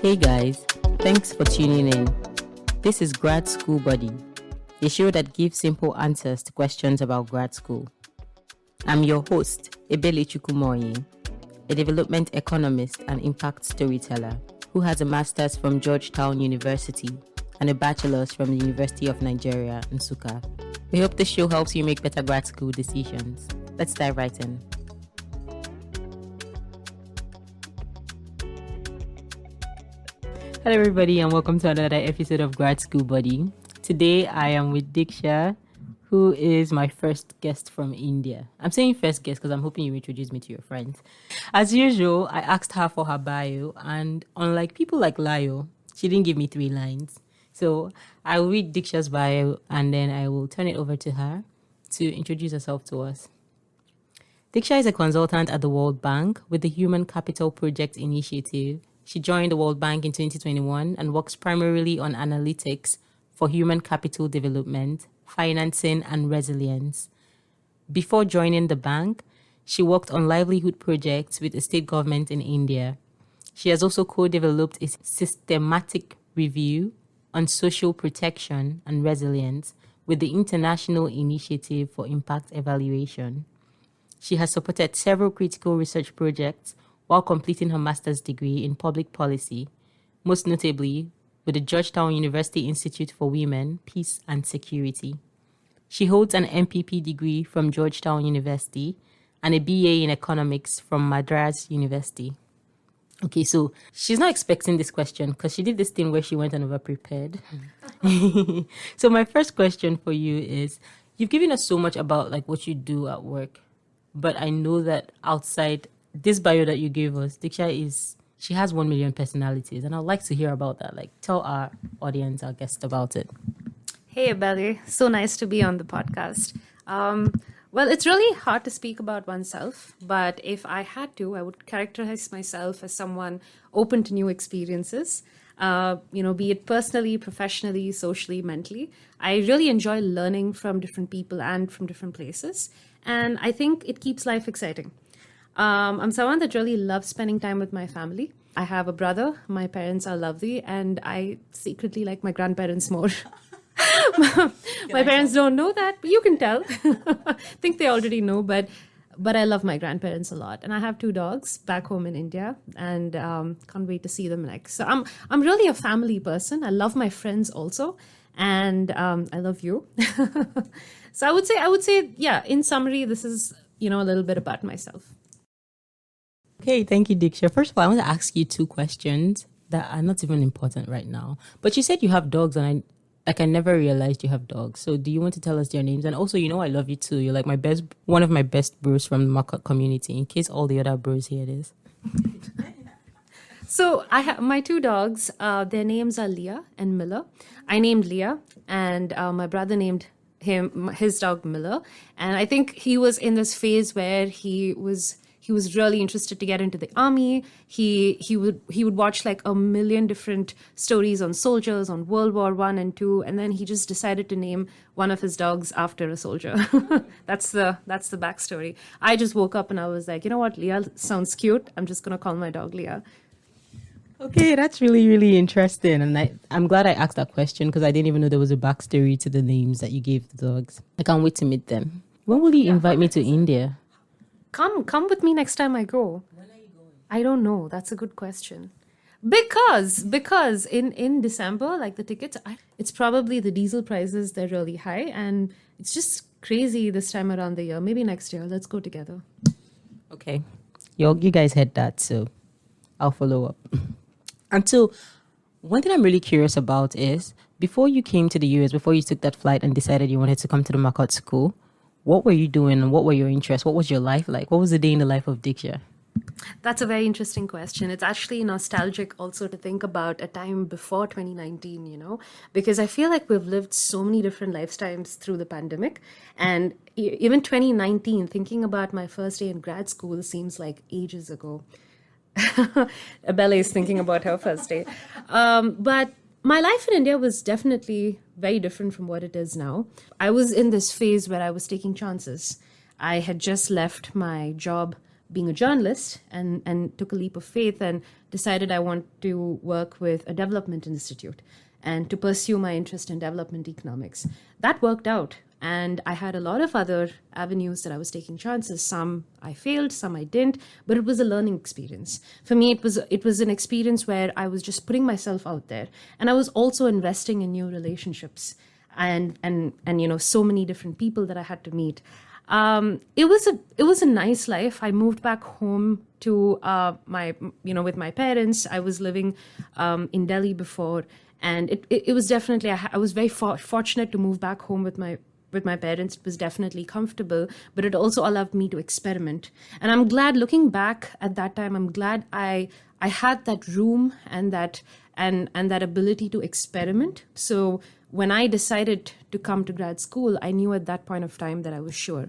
Hey guys, thanks for tuning in. This is Grad School Buddy, a show that gives simple answers to questions about grad school. I'm your host, Ebele Chukwumoyi, a development economist and impact storyteller who has a master's from Georgetown University and a bachelor's from the University of Nigeria, Nsukka. We hope this show helps you make better grad school decisions. Let's dive right in. Hello everybody and welcome to another episode of Grad School Buddy. Today I am with Diksha, who is my first guest from India. I'm saying first guest because I'm hoping you introduce me to your friends. As usual, I asked her for her bio, and unlike people like Layo, she didn't give me 3 lines. So I'll read Diksha's bio and then I will turn it over to her to introduce herself to us. Diksha is a consultant at the World Bank with the Human Capital Project Initiative. She joined the World Bank in 2021 and works primarily on analytics for human capital development, financing, and resilience. Before joining the bank, she worked on livelihood projects with the state government in India. She has also co-developed a systematic review on social protection and resilience with the International Initiative for Impact Evaluation. She has supported several critical research projects while completing her master's degree in public policy, most notably with the Georgetown University Institute for Women, Peace and Security. She holds an MPP degree from Georgetown University and a BA in economics from Madras University. Okay, so she's not expecting this question because she did this thing where she went and over-prepared. So my first question for you is, you've given us so much about like what you do at work, but I know that outside this bio that you gave us, Diksha she has 1 million personalities, and I'd like to hear about that. Like, tell our audience, our guest about it. Hey, Abeli. So nice to be on the podcast. Well, it's really hard to speak about oneself, but if I had to, I would characterize myself as someone open to new experiences, be it personally, professionally, socially, mentally. I really enjoy learning from different people and from different places, and I think it keeps life exciting. I'm someone that really loves spending time with my family. I have a brother. My parents are lovely, and I secretly like my grandparents more. My parents don't know that, but you can tell. I think they already know, but I love my grandparents a lot. And I have 2 dogs back home in India, and can't wait to see them next. So I'm really a family person. I love my friends also, and I love you. So I would say, yeah. In summary, this is a little bit about myself. Okay, thank you, Diksha. First of all, I want to ask you 2 questions that are not even important right now. But you said you have dogs, and I never realized you have dogs. So do you want to tell us their names? And also, I love you too. You're like one of my best bros from the Makot community, in case all the other bros hear this. So I have my 2 dogs. Their names are Leah and Miller. I named Leah, and my brother named his dog Miller. And I think he was in this phase where he was really interested to get into the army. He would watch like a million different stories on soldiers, on World War I and II, and then he just decided to name one of his dogs after a soldier. That's the backstory. I just woke up and I was like, you know what, Leah sounds cute. I'm just gonna call my dog Leah. Okay, that's really, really interesting. And I'm glad I asked that question because I didn't even know there was a backstory to the names that you gave the dogs. I can't wait to meet them. When will you invite me to India? Come with me next time I go. When are you going? I don't know. That's a good question. Because in December, like the tickets, it's probably the diesel prices, they're really high, and it's just crazy this time around the year. Maybe next year. Let's go together. Okay. You guys heard that, so I'll follow up. And so one thing I'm really curious about is, before you came to the US, before you took that flight and decided you wanted to come to the Makot school, what were you doing and what were your interests? What was your life like? What was the day in the life of Diksha? That's a very interesting question. It's actually nostalgic also to think about a time before 2019, because I feel like we've lived so many different lifetimes through the pandemic. And even 2019, thinking about my first day in grad school seems like ages ago. Abella is thinking about her first day. But my life in India was definitely very different from what it is now. I was in this phase where I was taking chances. I had just left my job being a journalist, and took a leap of faith and decided I want to work with a development institute and to pursue my interest in development economics. That worked out. And I had a lot of other avenues that I was taking chances. Some I failed, some I didn't, but it was a learning experience. For me, it was an experience where I was just putting myself out there. And I was also investing in new relationships and so many different people that I had to meet. It was a nice life. I moved back home to my with my parents. I was living in Delhi before, and it was definitely I was very fortunate to move back home with my parents. It was definitely comfortable, but it also allowed me to experiment. And I'm glad, looking back at that time, I'm glad I had that room and that ability to experiment. So when I decided to come to grad school, I knew at that point of time that I was sure.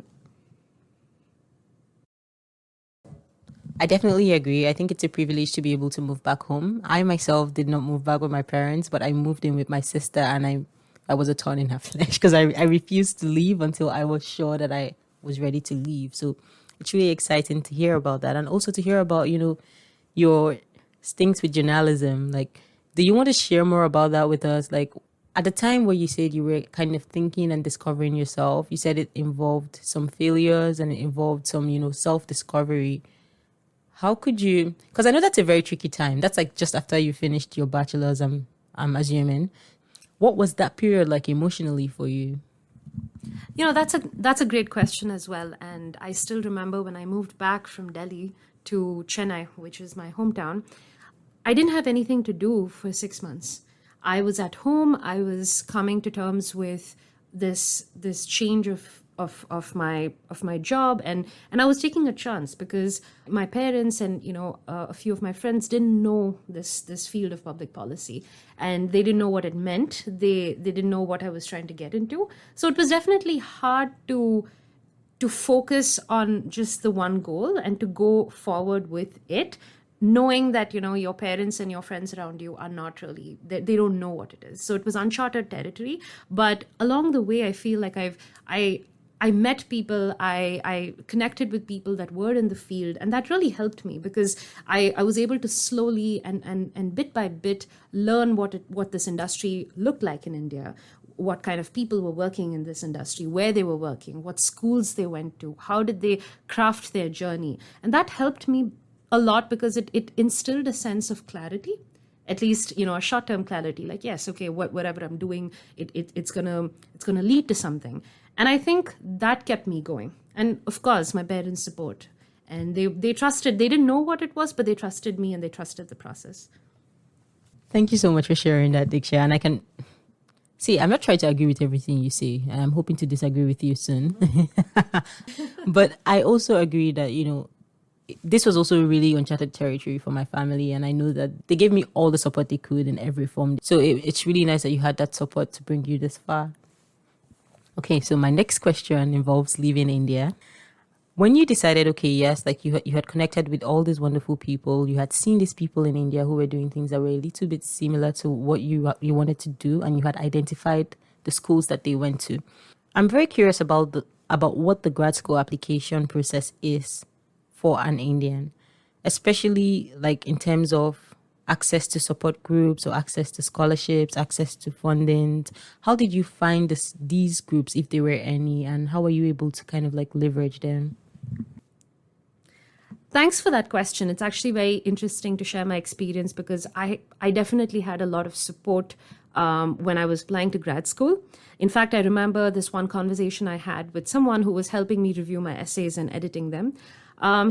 I definitely agree. I think it's a privilege to be able to move back home. I myself did not move back with my parents, but I moved in with my sister, and I was a thorn in her flesh because I refused to leave until I was sure that I was ready to leave. So it's really exciting to hear about that, and also to hear about, your stints with journalism. Like, do you want to share more about that with us? Like, at the time where you said you were kind of thinking and discovering yourself, you said it involved some failures and it involved some, self-discovery. How could you, because I know that's a very tricky time. That's like just after you finished your bachelor's, I'm assuming. What was that period like emotionally for you? That's a great question as well. And I still remember when I moved back from Delhi to Chennai, which is my hometown, I didn't have anything to do for 6 months. I was at home. I was coming to terms with this change of my job, and I was taking a chance because my parents and a few of my friends didn't know this field of public policy, and they didn't know what it meant. They didn't know what I was trying to get into. So it was definitely hard to focus on just the one goal and to go forward with it, knowing that your parents and your friends around you are not really, they don't know what it is. So it was uncharted territory. But along the way, I feel like I met people, I connected with people that were in the field, and that really helped me because I was able to slowly and bit by bit learn what this industry looked like in India, what kind of people were working in this industry, where they were working, what schools they went to, how did they craft their journey. And that helped me a lot because it instilled a sense of clarity, at least a short-term clarity, like, yes, okay, whatever I'm doing, it's gonna lead to something. And I think that kept me going. And of course, my parents' support, and they trusted. They didn't know what it was, but they trusted me and they trusted the process. Thank you so much for sharing that, Diksha. And I can see, I'm not trying to agree with everything you say. I'm hoping to disagree with you soon. But I also agree that, this was also really uncharted territory for my family. And I know that they gave me all the support they could in every form. So it's really nice that you had that support to bring you this far. Okay, so my next question involves leaving India. When you decided, okay, yes, like you had connected with all these wonderful people, you had seen these people in India who were doing things that were a little bit similar to what you wanted to do, and you had identified the schools that they went to. I'm very curious about what the grad school application process is for an Indian, especially like in terms of access to support groups or access to scholarships, access to funding. How did you find these groups, if there were any, and how were you able to kind of like leverage them? Thanks for that question. It's actually very interesting to share my experience because I definitely had a lot of support when I was applying to grad school. In fact, I remember this one conversation I had with someone who was helping me review my essays and editing them.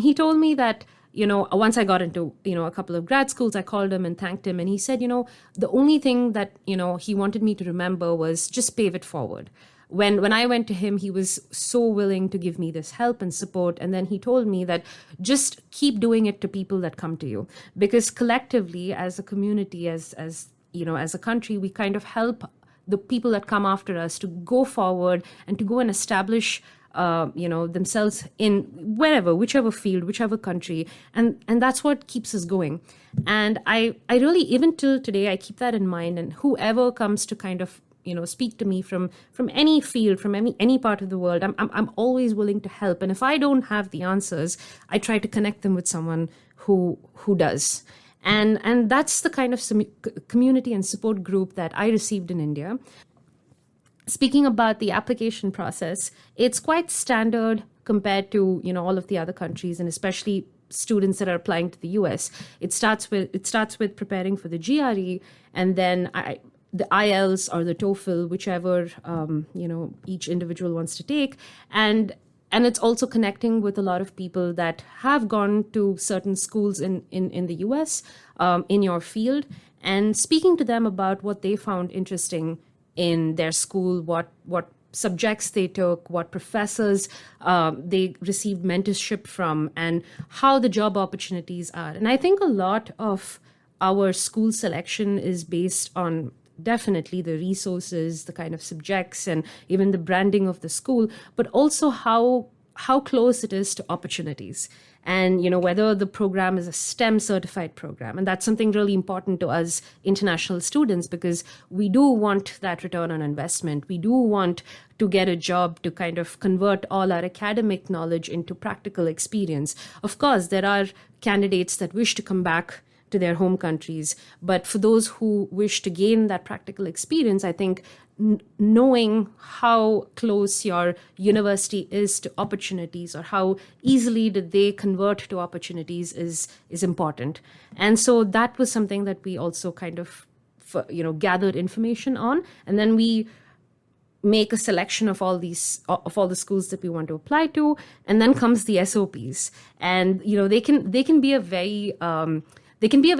He told me that, once I got into, a couple of grad schools, I called him and thanked him. And he said, the only thing that, he wanted me to remember was just pave it forward. When I went to him, he was so willing to give me this help and support. And then he told me that just keep doing it to people that come to you, because collectively as a community, as a country, we kind of help the people that come after us to go forward and to go and establish themselves in whichever field, whichever country. And that's what keeps us going. And I really, even till today, I keep that in mind. And whoever comes to kind of, speak to me from any field, from any part of the world, I'm always willing to help. And if I don't have the answers, I try to connect them with someone who does. And that's the kind of community and support group that I received in India. Speaking about the application process, it's quite standard compared to all of the other countries, and especially students that are applying to the US. It starts with preparing for the GRE, and then the IELTS or the TOEFL, whichever each individual wants to take, and it's also connecting with a lot of people that have gone to certain schools in the US, in your field, and speaking to them about what they found interesting in their school, what subjects they took, what professors they received mentorship from, and how the job opportunities are. And I think a lot of our school selection is based on definitely the resources, the kind of subjects, and even the branding of the school, but also how close it is to opportunities. And whether the program is a STEM certified program. And that's something really important to us international students, because we do want that return on investment. We do want to get a job to kind of convert all our academic knowledge into practical experience. Of course, there are candidates that wish to come back to their home countries, but for those who wish to gain that practical experience, I think knowing how close your university is to opportunities, or how easily did they convert to opportunities, is important. And so that was something that we also kind of gathered information on, and then we make a selection of all the schools that we want to apply to, and then comes the SOPs. And they can be a very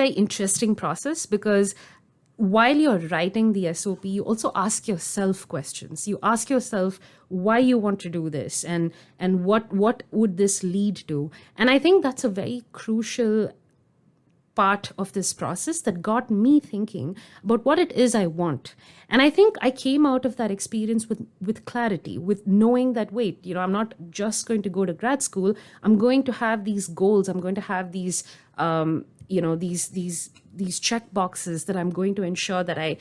interesting process, because while you're writing the SOP, you also ask yourself questions. You ask yourself why you want to do this, and what would this lead to. And I think that's a very crucial part of this process that got me thinking about what it is I want. And I think I came out of that experience with clarity, with knowing that, wait, I'm not just going to go to grad school. I'm going to have these goals. I'm going to have these these check boxes that I'm going to ensure that I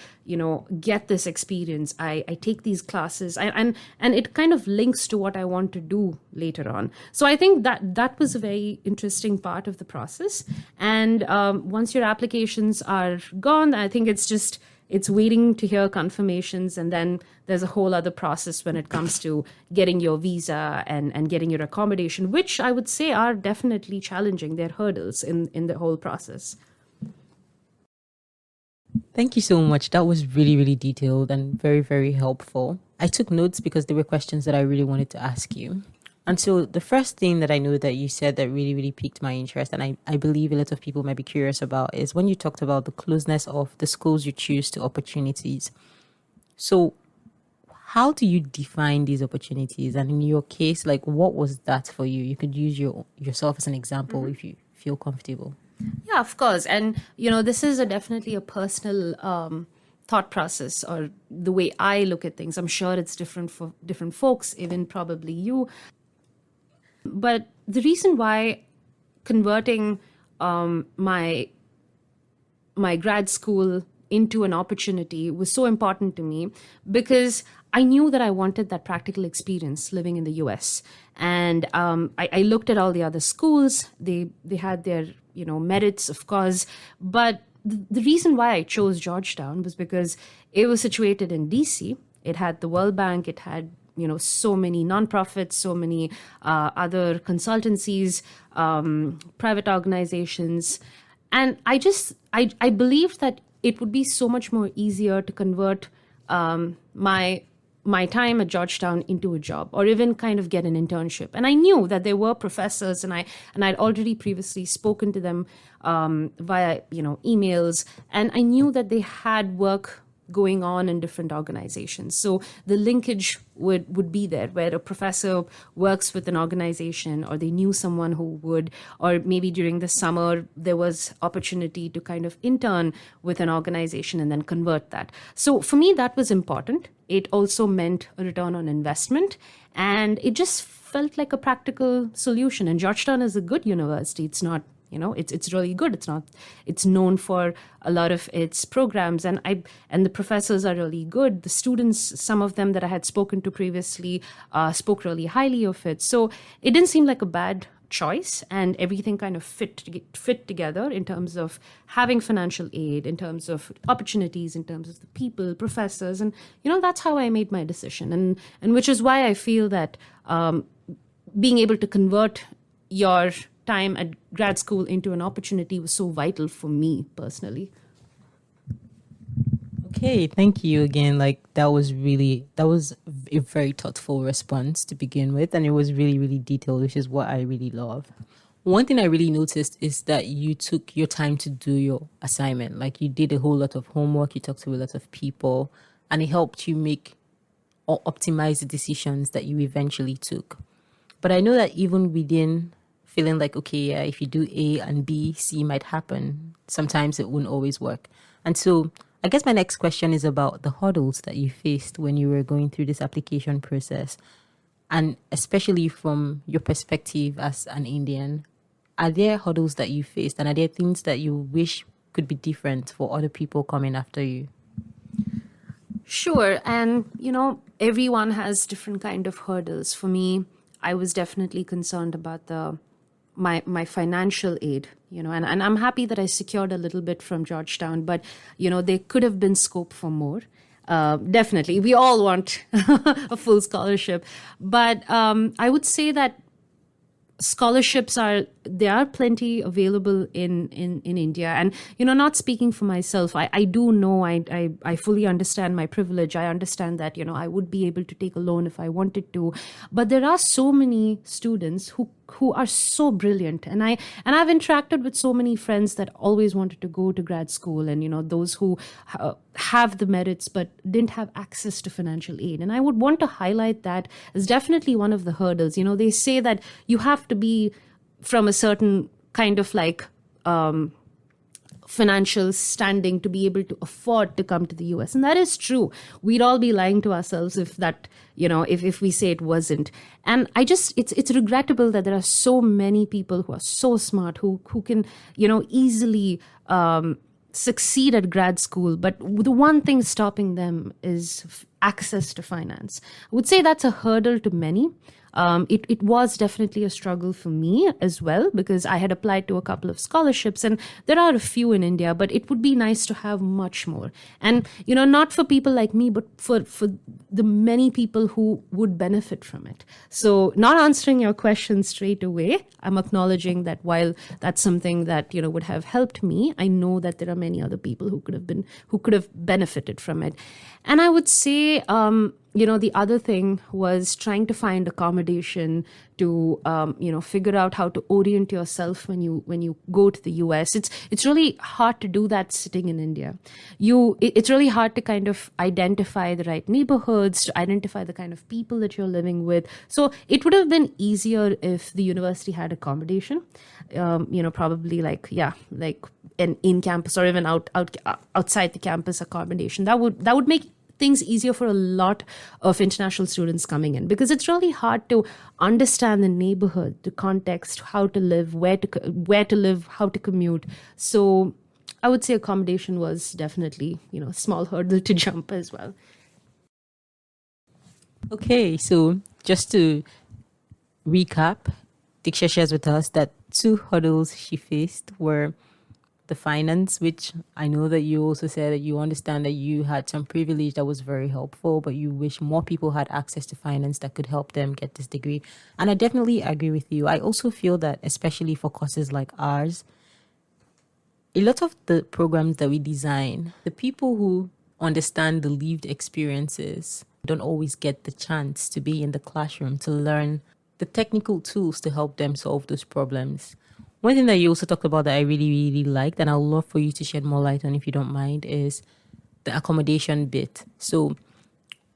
get this experience. I take these classes, and it kind of links to what I want to do later on. So I think that was a very interesting part of the process. And once your applications are gone, I think it's waiting to hear confirmations, and then there's a whole other process when it comes to getting your visa and getting your accommodation, which I would say are definitely challenging. They're hurdles in the whole process. Thank you so much. That was really, really detailed and very, very helpful. I took notes because there were questions that I really wanted to ask you. And so the first thing that I know that you said that really, really piqued my interest, and I believe a lot of people might be curious about, is when you talked about the closeness of the schools you choose to opportunities. So how do you define these opportunities? And in your case, like, what was that for you? You could use yourself as an example if you feel comfortable. Yeah, of course. And, this is definitely a personal thought process, or the way I look at things. I'm sure it's different for different folks, even probably you. But the reason why converting my grad school into an opportunity was so important to me, because I knew that I wanted that practical experience living in the US. And I looked at all the other schools. They had their merits, of course, but the reason why I chose Georgetown was because it was situated in DC. It had the World Bank. It had so many nonprofits, so many other consultancies, private organizations. And I believed that it would be so much more easier to convert my time at Georgetown into a job, or even kind of get an internship. And I knew that there were professors, and I'd already previously spoken to them via emails, and I knew that they had work going on in different organizations. So the linkage would be there, where a professor works with an organization, or they knew someone who would, or maybe during the summer there was opportunity to kind of intern with an organization and then convert that. So for me, that was important. It also meant a return on investment, and it just felt like a practical solution. And Georgetown is a good university. It's not It's really good. It's known for a lot of its programs, and the professors are really good. The students, some of them that I had spoken to previously, spoke really highly of it. So it didn't seem like a bad choice, and everything kind of fit together in terms of having financial aid, in terms of opportunities, in terms of the people, professors, and that's how I made my decision, and which is why I feel that being able to convert your time at grad school into an opportunity was so vital for me personally. Okay, thank you again. Like that was a very thoughtful response to begin with, and it was really, really detailed, which is what I really love. One thing I really noticed is that you took your time to do your assignment. Like you did a whole lot of homework, you talked to a lot of people, and it helped you make or optimize the decisions that you eventually took. But I know that even within feeling like, okay, yeah, if you do A and B, C might happen, sometimes it wouldn't always work. And so I guess my next question is about the hurdles that you faced when you were going through this application process. And especially from your perspective as an Indian, are there hurdles that you faced, and are there things that you wish could be different for other people coming after you? Sure. And, everyone has different kind of hurdles. For me, I was definitely concerned about my financial aid, and I'm happy that I secured a little bit from Georgetown, but, there could have been scope for more. Definitely. We all want a full scholarship. But I would say that scholarships there are plenty available in India, and not speaking for myself, I do know, I fully understand my privilege. I understand that I would be able to take a loan if I wanted to, but there are so many students who are so brilliant, and I've interacted with so many friends that always wanted to go to grad school, and those who have the merits but didn't have access to financial aid. And I would want to highlight that as definitely one of the hurdles. They say that you have to be from a certain kind of like financial standing to be able to afford to come to the US. And that is true. We'd all be lying to ourselves if that, if we say it wasn't. And it's regrettable that there are so many people who are so smart, who can, easily succeed at grad school, but the one thing stopping them is access to finance. I would say that's a hurdle to many. It was definitely a struggle for me as well, because I had applied to a couple of scholarships, and there are a few in India, but it would be nice to have much more. And, not for people like me, but for the many people who would benefit from it. So not answering your question straight away, I'm acknowledging that while that's something that, would have helped me, I know that there are many other people who could have benefited from it. And I would say, the other thing was trying to find accommodation to, figure out how to orient yourself when you go to the US. It's really hard to do that sitting in India. It's really hard to kind of identify the right neighborhoods, to identify the kind of people that you're living with. So it would have been easier if the university had accommodation, probably like an in-campus or even outside the campus accommodation. That would make things easier for a lot of international students coming in, because it's really hard to understand the neighborhood, the context, how to live, where to live, how to commute. So I would say accommodation was definitely, a small hurdle to jump as well. Okay, so just to recap, Diksha shares with us that two hurdles she faced were the finance, which I know that you also said that you understand that you had some privilege that was very helpful, but you wish more people had access to finance that could help them get this degree. And I definitely agree with you. I also feel that, especially for courses like ours, a lot of the programs that we design, the people who understand the lived experiences don't always get the chance to be in the classroom to learn the technical tools to help them solve those problems. One thing that you also talked about that I really, really liked, and I'd love for you to shed more light on if you don't mind, is the accommodation bit. So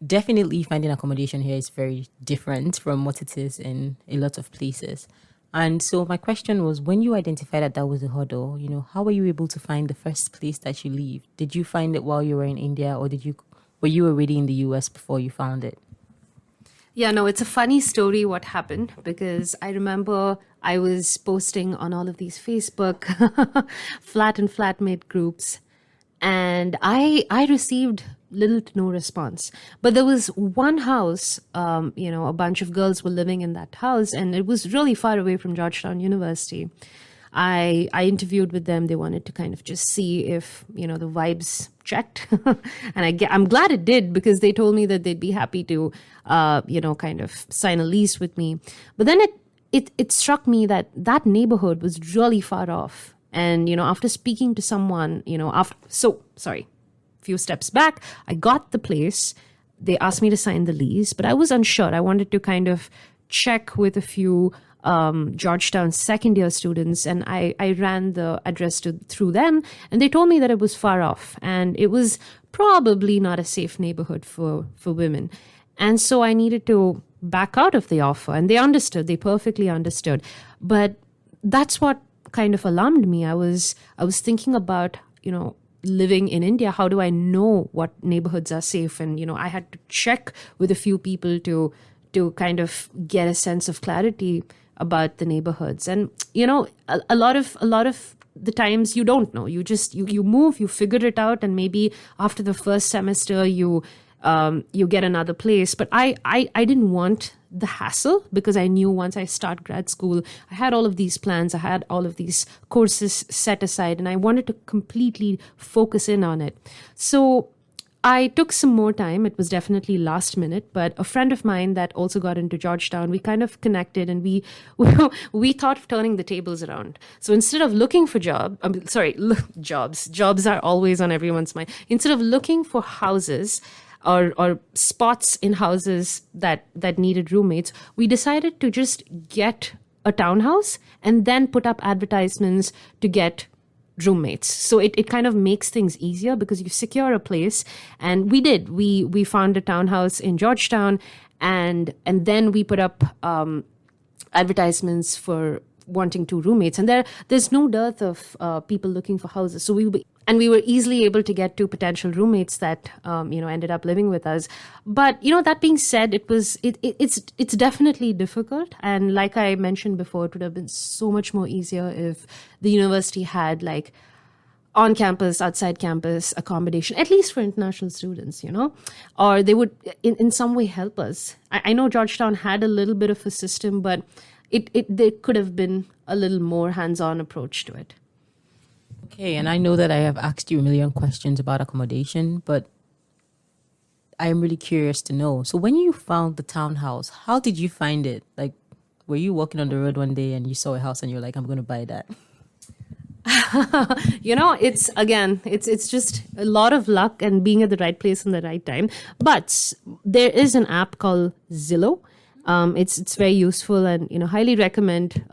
definitely finding accommodation here is very different from what it is in a lot of places. And so my question was, when you identified that was a hurdle, how were you able to find the first place that you live? Did you find it while you were in India, or were you already in the US before you found it? Yeah, no, it's a funny story what happened, because I remember I was posting on all of these Facebook flat and flatmate groups, and I received little to no response. But there was one house, a bunch of girls were living in that house, and it was really far away from Georgetown University. I interviewed with them. They wanted to kind of just see if the vibes checked, and I'm glad it did, because they told me that they'd be happy to kind of sign a lease with me. But then it struck me that that neighborhood was really far off. And after speaking to someone, few steps back, I got the place. They asked me to sign the lease, but I was unsure. I wanted to kind of check with a few Georgetown second year students, and I ran the address through them, and they told me that it was far off and it was probably not a safe neighborhood for women. And so I needed to back out of the offer, and they perfectly understood. But that's what kind of alarmed me. I was thinking about, living in India, how do I know what neighborhoods are safe? And I had to check with a few people to kind of get a sense of clarity about the neighborhoods. And a lot of the times you don't know. You just you move, you figure it out, and maybe after the first semester you get another place. But I didn't want the hassle, because I knew once I start grad school, I had all of these plans, I had all of these courses set aside, and I wanted to completely focus in on it. So I took some more time. It was definitely last minute, but a friend of mine that also got into Georgetown, we kind of connected, and we thought of turning the tables around. So instead of looking for jobs are always on everyone's mind. Instead of looking for houses or spots in houses that needed roommates, we decided to just get a townhouse and then put up advertisements to get roommates. So it kind of makes things easier, because you secure a place. And we did. We found a townhouse in Georgetown, and then we put up advertisements for wanting two roommates. And there's no dearth of people looking for houses. So we were easily able to get two potential roommates that ended up living with us. But that being said, it's definitely difficult. And like I mentioned before, it would have been so much more easier if the university had like on campus, outside campus accommodation, at least for international students, or they would in some way help us. I know Georgetown had a little bit of a system, but there could have been a little more hands-on approach to it. Okay, and I know that I have asked you a million questions about accommodation, but I am really curious to know. So when you found the townhouse, how did you find it? Like, were you walking on the road one day and you saw a house and you're like, I'm going to buy that? It's just a lot of luck and being at the right place in the right time. But there is an app called Zillow. It's very useful, and highly recommend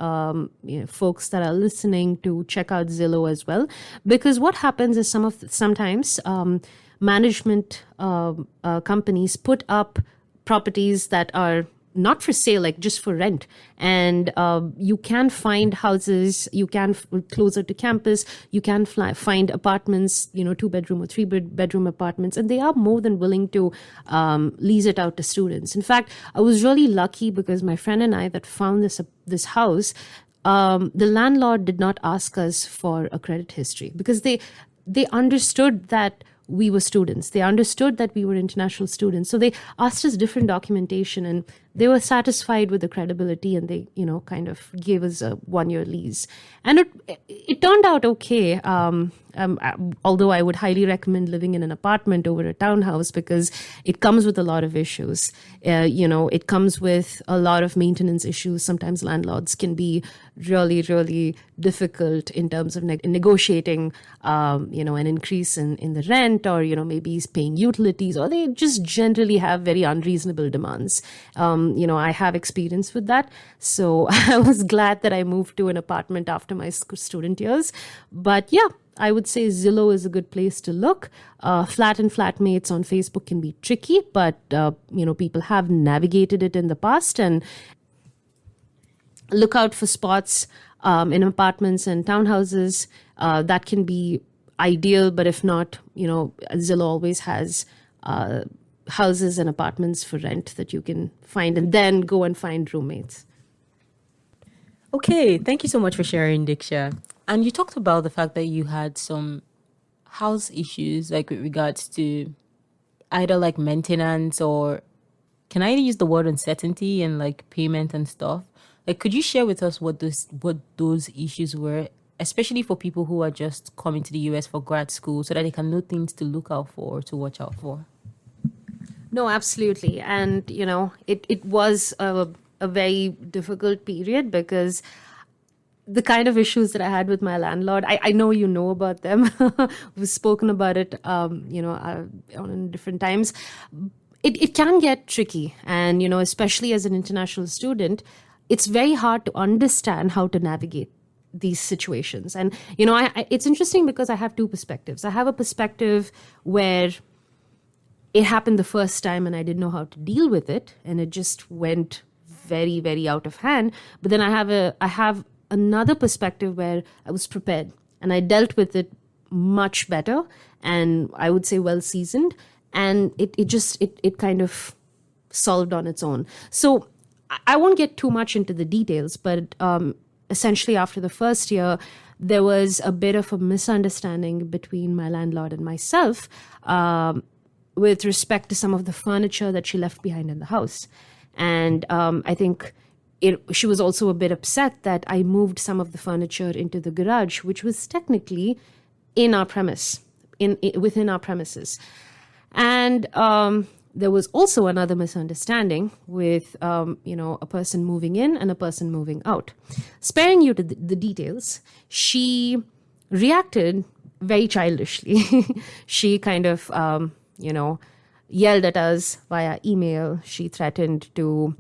folks that are listening to check out Zillow as well, because what happens is sometimes management companies put up properties that are not for sale, like just for rent. And you can find houses, you can closer to campus, you can find apartments, 2-bedroom or 3-bedroom apartments, and they are more than willing to lease it out to students. In fact, I was really lucky, because my friend and I that found this house, the landlord did not ask us for a credit history, because they understood that we were students. They understood that we were international students. So they asked us different documentation, and they were satisfied with the credibility, and they, kind of gave us a 1-year lease. And it turned out okay. Although I would highly recommend living in an apartment over a townhouse, because it comes with a lot of issues. It comes with a lot of maintenance issues. Sometimes landlords can be really, really difficult in terms of negotiating, an increase in the rent, or, maybe he's paying utilities, or they just generally have very unreasonable demands. I have experience with that. So I was glad that I moved to an apartment after my student years. But yeah, I would say Zillow is a good place to look. Flat and flatmates on Facebook can be tricky, but people have navigated it in the past. And look out for spots in apartments and townhouses. That can be ideal, but if not, Zillow always has houses and apartments for rent that you can find, and then go and find roommates. Okay, thank you so much for sharing, Diksha. And you talked about the fact that you had some house issues, like with regards to either like maintenance or can I use the word uncertainty and like payment and stuff? Like, could you share with us what those issues were, especially for people who are just coming to the US for grad school, so that they can know things to look out for, to watch out for? No, absolutely. And, it was a very difficult period because the kind of issues that I had with my landlord, I know you know about them. We've spoken about it, on different times. It can get tricky. And, especially as an international student, it's very hard to understand how to navigate these situations. And, it's interesting because I have two perspectives. I have a perspective where it happened the first time and I didn't know how to deal with it, and it just went very, very out of hand. But then I have another perspective where I was prepared and I dealt with it much better, and I would say well seasoned, and it kind of solved on its own. So I won't get too much into the details, but essentially after the first year, there was a bit of a misunderstanding between my landlord and myself. With respect to some of the furniture that she left behind in the house. And I think she was also a bit upset that I moved some of the furniture into the garage, which was technically in our premise, within our premises. And there was also another misunderstanding with, a person moving in and a person moving out. Sparing you to the details, she reacted very childishly. She kind of yelled at us via email. She threatened to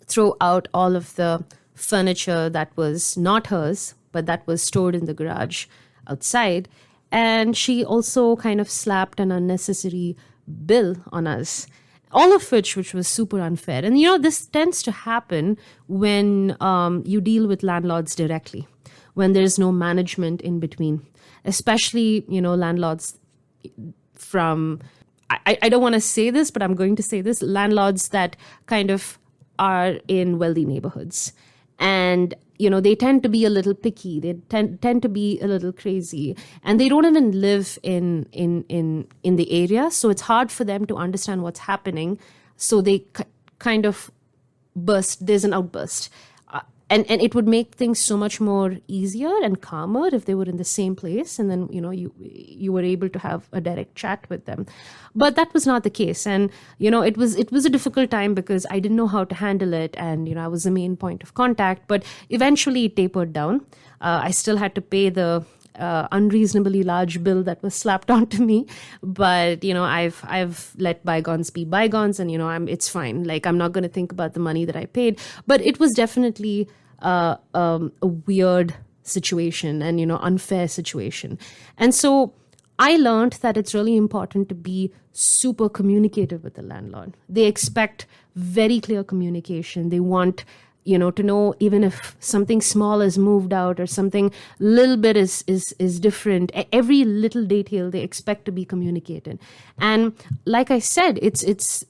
throw out all of the furniture that was not hers, but that was stored in the garage outside. And she also kind of slapped an unnecessary bill on us. All of which was super unfair. And this tends to happen when you deal with landlords directly, when there's no management in between, especially landlords from, I don't want to say this, but I'm going to say this, landlords that kind of are in wealthy neighborhoods. And, they tend to be a little picky. They tend to be a little crazy. And they don't even live in the area. So it's hard for them to understand what's happening. So they kind of there's an outburst. And it would make things so much more easier and calmer if they were in the same place, and then you were able to have a direct chat with them. But that was not the case, and it was a difficult time because I didn't know how to handle it, and I was the main point of contact. But eventually it tapered down. I still had to pay the unreasonably large bill that was slapped onto me, but I've let bygones be bygones, and it's fine. Like, I'm not going to think about the money that I paid, but it was definitely a weird situation and unfair situation. And so I learned that it's really important to be super communicative with the landlord. They expect very clear communication. They want to know, even if something small is moved out or something little bit is different, every little detail they expect to be communicated. And like I said, it's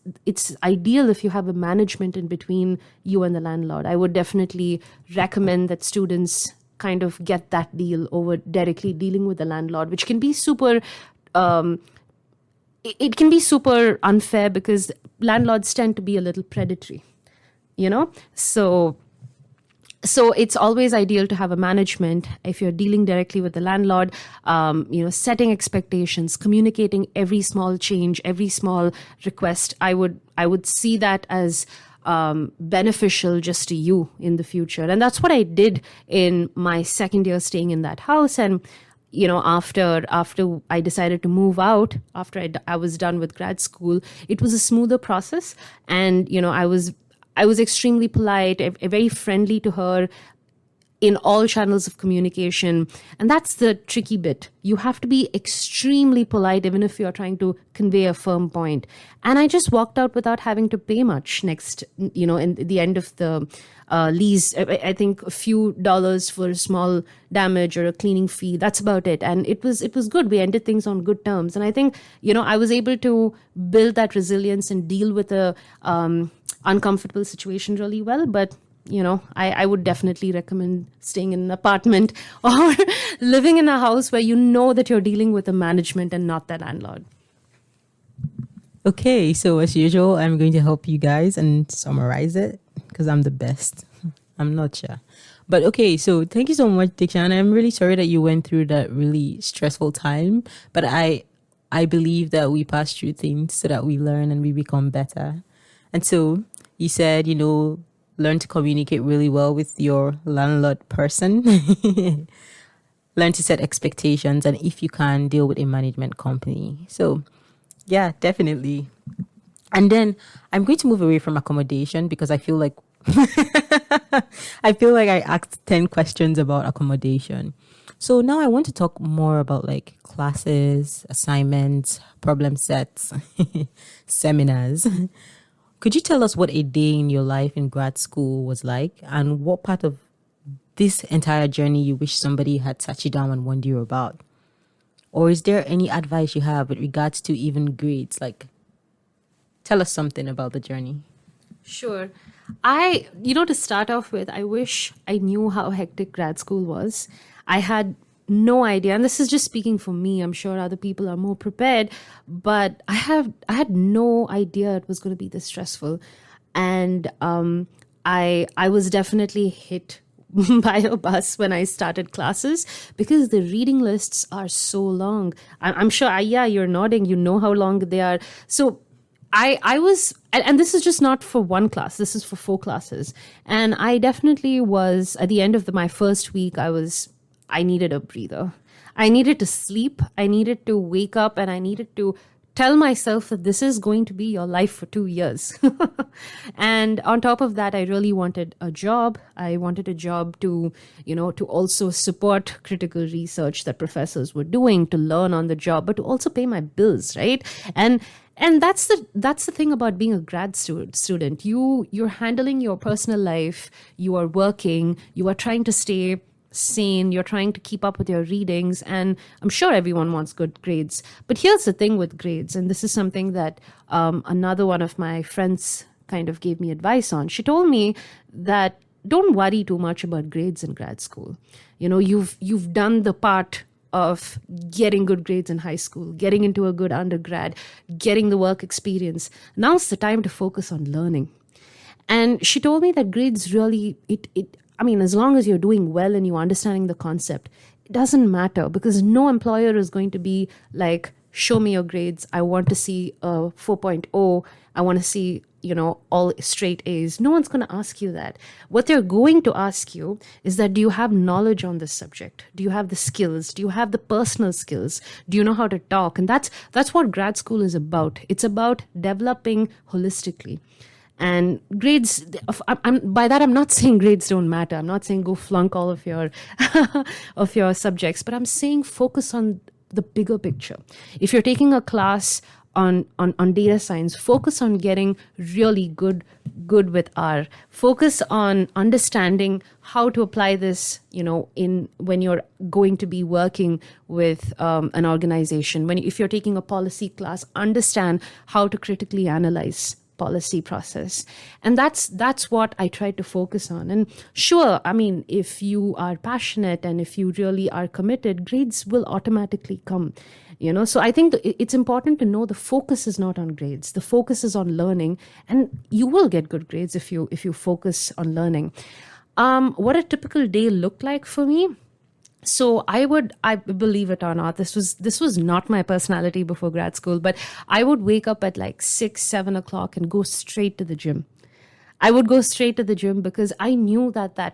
ideal if you have a management in between you and the landlord. I would definitely recommend that students kind of get that deal over directly dealing with the landlord, which can be super it can be super unfair because landlords tend to be a little predatory. So it's always ideal to have a management if you're dealing directly with the landlord, setting expectations, communicating every small change, every small request. I would see that as beneficial just to you in the future. And that's what I did in my second year staying in that house. And after I decided to move out, after I was done with grad school, it was a smoother process. And I was extremely polite, very friendly to her in all channels of communication. And that's the tricky bit. You have to be extremely polite, even if you're trying to convey a firm point. And I just walked out without having to pay much next, in the end of the lease. I think a few dollars for a small damage or a cleaning fee. That's about it. And it was good. We ended things on good terms. And I think, I was able to build that resilience and deal with a uncomfortable situation really well. But I would definitely recommend staying in an apartment or living in a house where you know that you're dealing with the management and not the landlord. Okay, so as usual, I'm going to help you guys and summarize it because I'm the best. I'm not sure. But okay, so thank you so much, Diksha. And I'm really sorry that you went through that really stressful time. But I believe that we pass through things so that we learn and we become better. And so you said, learn to communicate really well with your landlord person. Learn to set expectations, and if you can, deal with a management company. So yeah, definitely. And then I'm going to move away from accommodation because I feel like I asked 10 questions about accommodation. So now I want to talk more about like classes, assignments, problem sets, seminars. Could you tell us what a day in your life in grad school was like and what part of this entire journey you wish somebody had sat you down and warned you about? Or is there any advice you have with regards to even grades? Like, tell us something about the journey. Sure. To start off with, I wish I knew how hectic grad school was. I had no idea, and this is just speaking for me. I'm sure other people are more prepared, but I had no idea it was going to be this stressful, and I was definitely hit by a bus when I started classes because the reading lists are so long. I'm sure, yeah, you're nodding. You know how long they are. So I was, and this is just not for one class. This is for 4 classes, and I definitely was at the end of my first week. I needed a breather. I needed to sleep. I needed to wake up, and I needed to tell myself that this is going to be your life for 2 years. And on top of that, I really wanted a job. I wanted a job to, to also support critical research that professors were doing, to learn on the job, but to also pay my bills, right? And that's the thing about being a grad student. You're handling your personal life, you are working, you are trying to stay sane, you're trying to keep up with your readings, and I'm sure everyone wants good grades. But here's the thing with grades, and this is something that another one of my friends kind of gave me advice on. She told me that don't worry too much about grades in grad school. You've done the part of getting good grades in high school, getting into a good undergrad, getting the work experience. Now's the time to focus on learning. And she told me that grades really, as long as you're doing well and you're understanding the concept, it doesn't matter because no employer is going to be like, show me your grades. I want to see a 4.0. I want to see, all straight A's. No one's going to ask you that. What they're going to ask you is that, do you have knowledge on this subject? Do you have the skills? Do you have the personal skills? Do you know how to talk? And that's what grad school is about. It's about developing holistically. And grades, by that, I'm not saying grades don't matter. I'm not saying go flunk all of your of your subjects, but I'm saying focus on the bigger picture. If you're taking a class on data science, focus on getting really good with R. Focus on understanding how to apply this, when you're going to be working with an organization. If you're taking a policy class, understand how to critically analyze policy process. And that's what I try to focus on. And sure, if you are passionate and if you really are committed, grades will automatically come. So I think it's important to know the focus is not on grades. The focus is on learning, and you will get good grades if you focus on learning. What a typical day looked like for me. So I believe it or not, this was not my personality before grad school, but I would wake up at like 6-7 o'clock and go straight to the gym. I would go straight to the gym because I knew that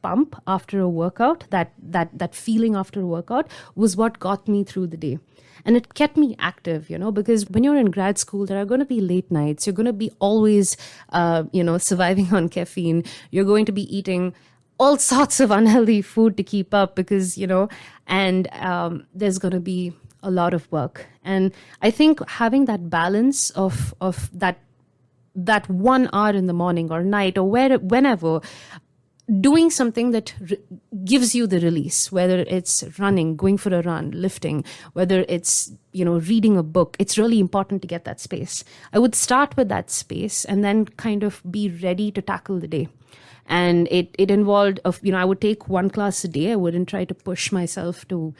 pump after a workout, that feeling after a workout was what got me through the day. And it kept me active, because when you're in grad school, there are going to be late nights. You're going to be always, surviving on caffeine. You're going to be eating all sorts of unhealthy food to keep up because, and there's going to be a lot of work. And I think having that balance of that 1 hour in the morning or night or whenever, doing something that gives you the release, whether it's running, going for a run, lifting, whether it's, reading a book, it's really important to get that space. I would start with that space and then kind of be ready to tackle the day. And it involved of, I would take one class a day. I wouldn't try to push myself to,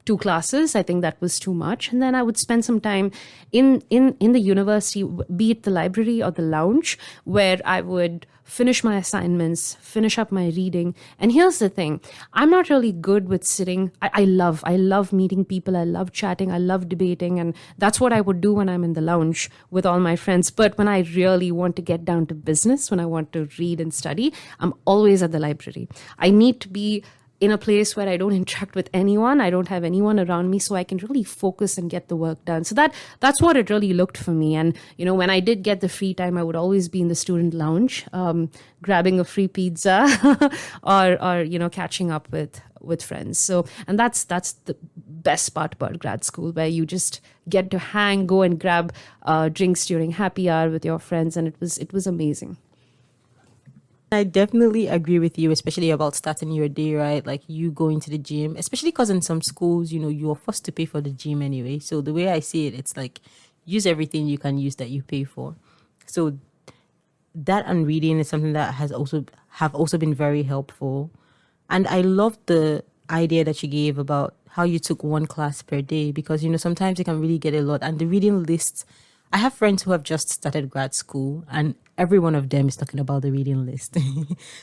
two classes. I think that was too much. And then I would spend some time in the university, be it the library or the lounge, where I would finish my assignments, finish up my reading. And here's the thing, I'm not really good with sitting. I love meeting people. I love chatting. I love debating. And that's what I would do when I'm in the lounge with all my friends. But when I really want to get down to business, when I want to read and study, I'm always at the library. I need to be in a place where I don't interact with anyone. I don't have anyone around me, so I can really focus and get the work done. So that's what it really looked for me. And when I did get the free time, I would always be in the student lounge, grabbing a free pizza, or catching up with friends. So, and that's the best part about grad school, where you just get to go and grab drinks during happy hour with your friends, and it was amazing. I definitely agree with you, especially about starting your day, right? Like you going to the gym, especially because in some schools, you're forced to pay for the gym anyway. So the way I see it, it's like use everything you can use that you pay for. So that and reading is something that have also been very helpful. And I love the idea that you gave about how you took one class per day, because sometimes it can really get a lot. And the reading lists, I have friends who have just started grad school, and every one of them is talking about the reading list.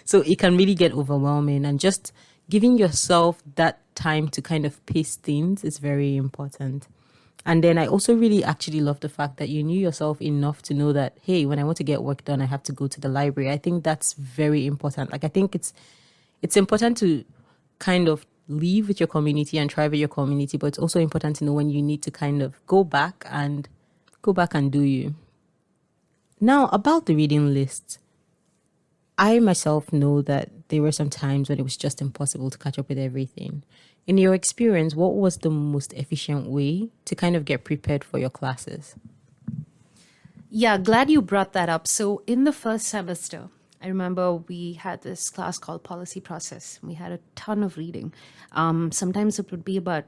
So it can really get overwhelming, and just giving yourself that time to kind of pace things is very important. And then I also really actually love the fact that you knew yourself enough to know that, hey, when I want to get work done, I have to go to the library. I think that's very important. Like, I think it's important to kind of live with your community and thrive with your community, but it's also important to know when you need to kind of go back and do you. Now, about the reading list, I myself know that there were some times when it was just impossible to catch up with everything. In your experience, what was the most efficient way to kind of get prepared for your classes? Yeah, glad you brought that up. So in the first semester, I remember we had this class called Policy Process. We had a ton of reading. Sometimes it would be about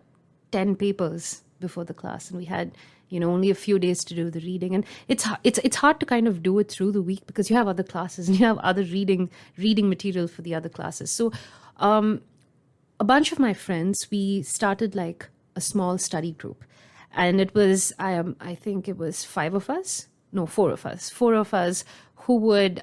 10 papers before the class, and we had only a few days to do the reading. And it's hard to kind of do it through the week, because you have other classes and you have other reading material for the other classes. So a bunch of my friends, we started like a small study group, and it was I think it was four of us who would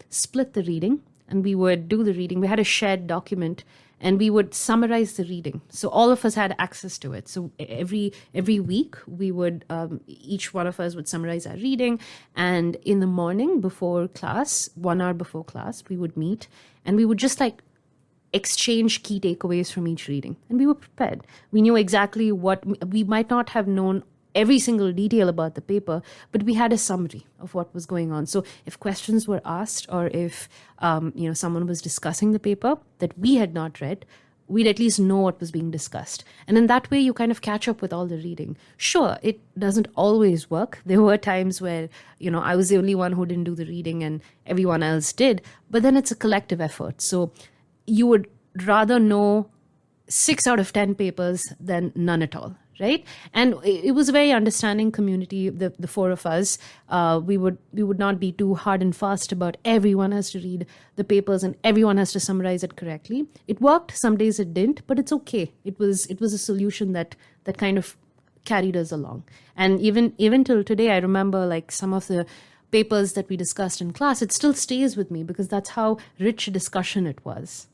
split the reading, and we would do the reading. We had a shared document, and we would summarize the reading. So all of us had access to it. So every week, we would each one of us would summarize our reading. And in the morning before class, 1 hour before class, we would meet, and we would just like exchange key takeaways from each reading. And we were prepared. We knew exactly what we might not have known every single detail about the paper, but we had a summary of what was going on. So if questions were asked, or if someone was discussing the paper that we had not read, we'd at least know what was being discussed. And in that way, you kind of catch up with all the reading. Sure, it doesn't always work. There were times where, I was the only one who didn't do the reading and everyone else did, but then it's a collective effort. So you would rather know 6 out of 10 papers than none at all, right? And it was a very understanding community, the four of us. We would not be too hard and fast about everyone has to read the papers and everyone has to summarize it correctly. It worked, some days it didn't, but it's okay. It was a solution that kind of carried us along. And even till today, I remember like some of the papers that we discussed in class. It still stays with me because that's how rich a discussion it was.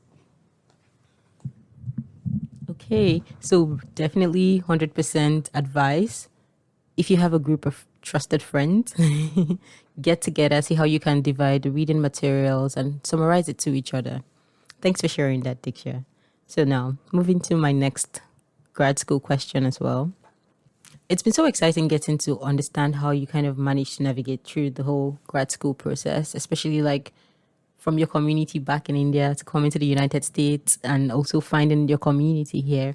Okay, so definitely 100% advice. If you have a group of trusted friends, get together, see how you can divide the reading materials and summarize it to each other. Thanks for sharing that, Diksha. So now, moving to my next grad school question as well. It's been so exciting getting to understand how you kind of managed to navigate through the whole grad school process, especially like from your community back in India to coming to the United States and also finding your community here.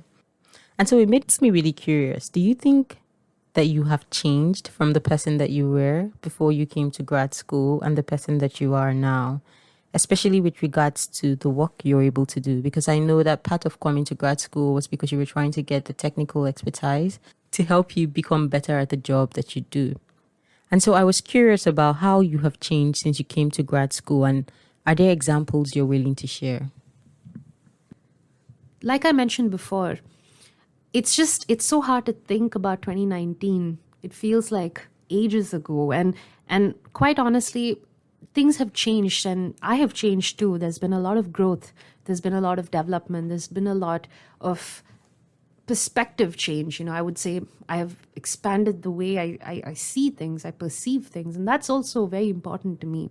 And so it makes me really curious. Do you think that you have changed from the person that you were before you came to grad school and the person that you are now, especially with regards to the work you're able to do? Because I know that part of coming to grad school was because you were trying to get the technical expertise to help you become better at the job that you do. And so I was curious about how you have changed since you came to grad school, and are there examples you're willing to share? Like I mentioned before, it's so hard to think about 2019. It feels like ages ago, and quite honestly, things have changed, and I have changed too. There's been a lot of growth, there's been a lot of development, there's been a lot of perspective change. I would say I have expanded the way I see things, I perceive things, and that's also very important to me.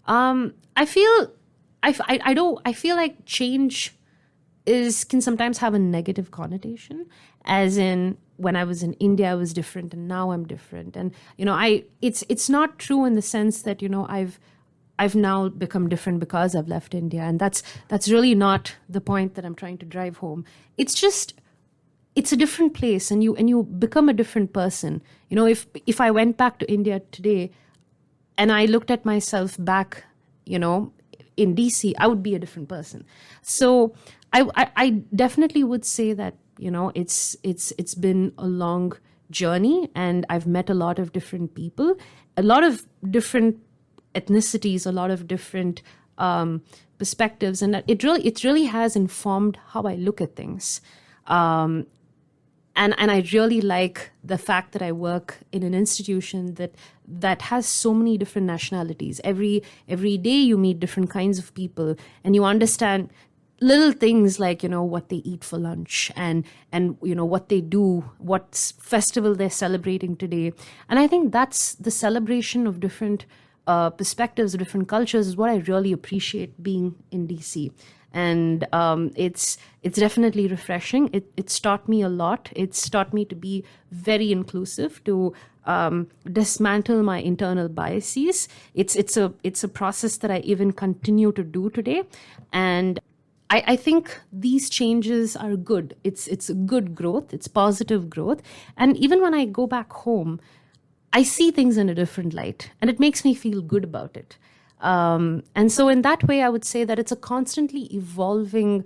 I feel I don't I feel like change is can sometimes have a negative connotation, as in when I was in India I was different and now I'm different. And I it's not true in the sense that I've now become different because I've left India, and that's really not the point that I'm trying to drive home. It's just it's a different place, and you become a different person. If I went back to India today and I looked at myself back, in DC, I would be a different person. So I definitely would say that it's been a long journey, and I've met a lot of different people, a lot of different ethnicities, a lot of different perspectives, and it really has informed how I look at things. And I really like the fact that I work in an institution that has so many different nationalities. Every day you meet different kinds of people, and you understand little things like what they eat for lunch, and what they do, what festival they're celebrating today. And I think that's the celebration of different perspectives, of different cultures, is what I really appreciate being in DC. And it's definitely refreshing. It's taught me a lot. It's taught me to be very inclusive, to dismantle my internal biases. It's a process that I even continue to do today, and I think these changes are good. It's a good growth. It's positive growth. And even when I go back home, I see things in a different light, and it makes me feel good about it. And so, in that way, I would say that it's a constantly evolving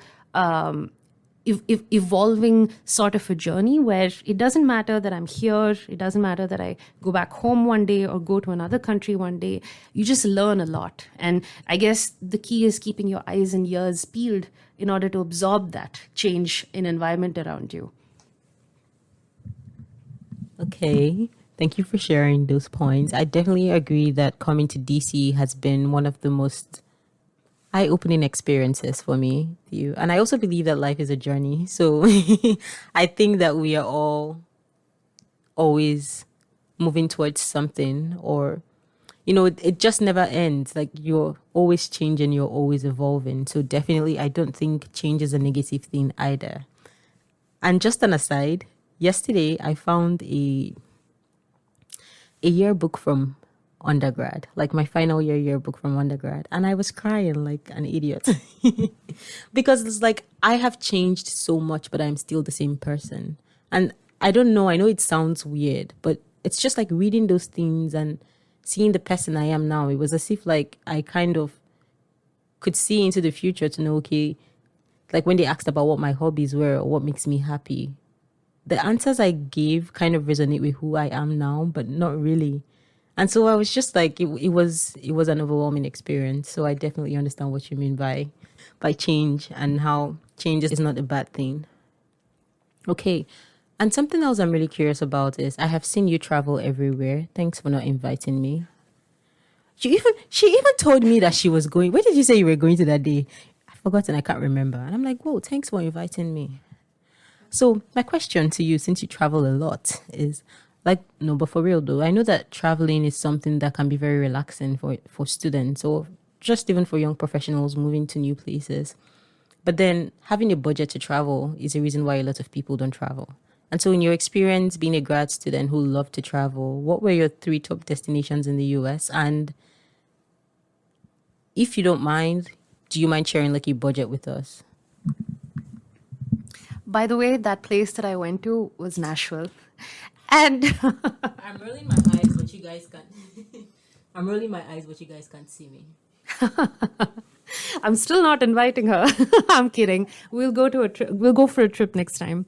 sort of a journey, where it doesn't matter that I'm here, it doesn't matter that I go back home one day or go to another country one day. You just learn a lot. And I guess the key is keeping your eyes and ears peeled in order to absorb that change in environment around you. Okay. Thank you for sharing those points. I definitely agree that coming to DC has been one of the most eye-opening experiences for me. You and I also believe that life is a journey. So I think that we are all always moving towards something, or it just never ends. Like, you're always changing, you're always evolving. So definitely I don't think change is a negative thing either. And just an aside, yesterday I found a yearbook from undergrad, like my final year yearbook from undergrad, and I was crying like an idiot because it's like I have changed so much, but I'm still the same person. And I don't know, I know it sounds weird, but it's just like reading those things and seeing the person I am now. It was as if like I kind of could see into the future to know, okay, like when they asked about what my hobbies were or what makes me happy, the answers I gave kind of resonate with who I am now, but not really. And so I was just like, it was an overwhelming experience. So I definitely understand what you mean by change, and how change is not a bad thing. Okay. And something else I'm really curious about is I have seen you travel everywhere. Thanks for not inviting me. She even told me that she was going. Where did you say you were going to that day? I've forgotten. I can't remember. And I'm like, whoa, thanks for inviting me. So my question to you, since you travel a lot, is like, no, but for real though, I know that traveling is something that can be very relaxing for students, or just even for young professionals moving to new places. But then having a budget to travel is a reason why a lot of people don't travel. And so in your experience being a grad student who loved to travel, what were your three top destinations in the US? And if you don't mind, do you mind sharing like a budget with us? By the way, that place that I went to was Nashville. And I'm rolling my eyes, but you guys can't. I'm rolling my eyes, but you guys can't see me. I'm still not inviting her. I'm kidding. We'll go to a trip. We'll go for a trip next time.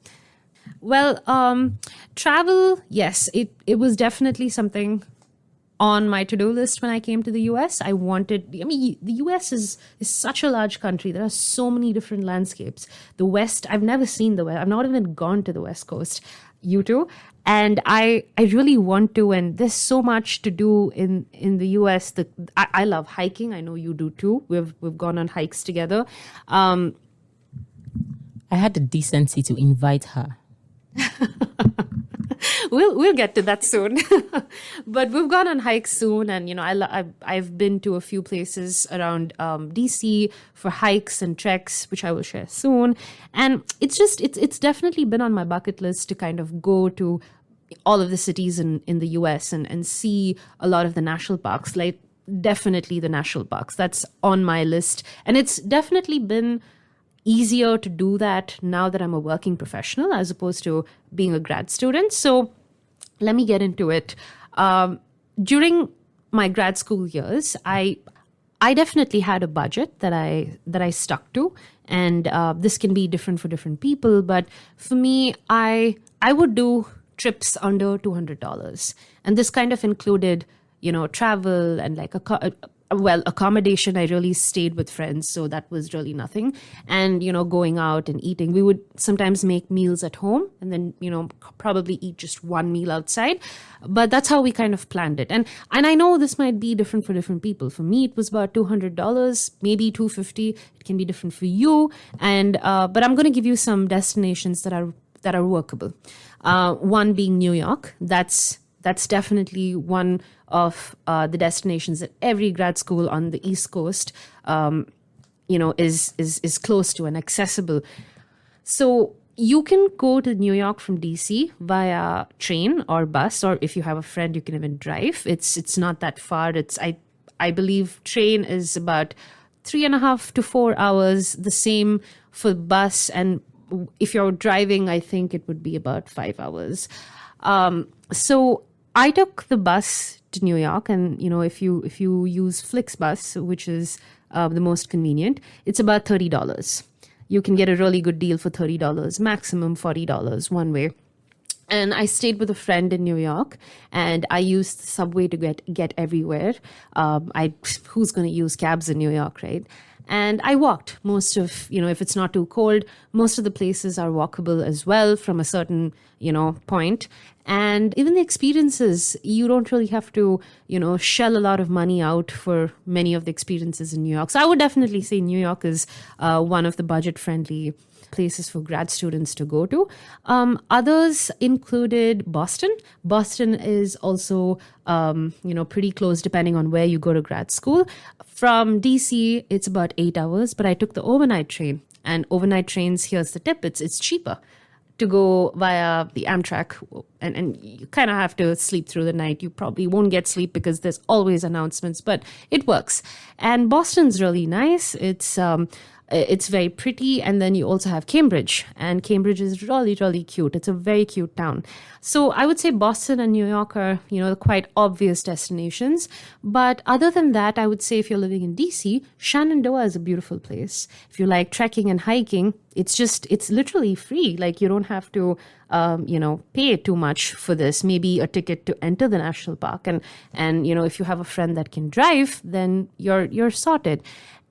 Well, travel, yes, it was definitely something on my to-do list when I came to the US. The US is such a large country. There are so many different landscapes. The West, I've never seen the West. I've not even gone to the West Coast. You too? And I really want to, and there's so much to do in the US. I love hiking. I know you do too. We've gone on hikes together. I had the decency to invite her. We'll get to that soon. But we've gone on hikes soon, and I've been to a few places around DC for hikes and treks, which I will share soon. And it's definitely been on my bucket list to kind of go to all of the cities in the US and see a lot of the national parks, like definitely the national parks. That's on my list. And it's definitely been easier to do that now that I'm a working professional as opposed to being a grad student. So let me get into it. During my grad school years, I definitely had a budget that I stuck to, and this can be different for different people. But for me, I would do trips under $200, and this kind of included travel and like accommodation. I really stayed with friends, so that was really nothing. And, going out and eating. We would sometimes make meals at home and then, probably eat just one meal outside. But that's how we kind of planned it. And I know this might be different for different people. For me, it was about $200, maybe $250. It can be different for you. And, but I'm going to give you some destinations that are workable. One being New York. That's definitely one of the destinations that every grad school on the East Coast, is close to and accessible. So you can go to New York from DC via train or bus, or if you have a friend, you can even drive. It's not that far. I believe train is about 3.5 to 4 hours. The same for bus, and if you're driving, I think it would be about 5 hours. So I took the bus to New York, and if you use FlixBus, which is the most convenient, it's about $30. You can get a really good deal for $30, maximum $40 one way. And I stayed with a friend in New York, and I used the subway to get everywhere. Who's going to use cabs in New York, right? And I walked most of, if it's not too cold, most of the places are walkable as well from a certain, point. And even the experiences, you don't really have to, shell a lot of money out for many of the experiences in New York. So I would definitely say New York is one of the budget-friendly places for grad students to go to. Others included Boston. Boston is also, pretty close depending on where you go to grad school. From DC, it's about 8 hours, but I took the overnight train. And overnight trains, here's the tip, it's cheaper to go via the Amtrak, and you kind of have to sleep through the night. You probably won't get sleep because there's always announcements, but it works. And Boston's really nice. It's very pretty. And then you also have Cambridge, and Cambridge is really, really cute. It's a very cute town. So I would say Boston and New York are, quite obvious destinations. But other than that, I would say if you're living in DC, Shenandoah is a beautiful place. If you like trekking and hiking, it's literally free. Like you don't have to, pay too much for this, maybe a ticket to enter the national park. And if you have a friend that can drive, then you're sorted.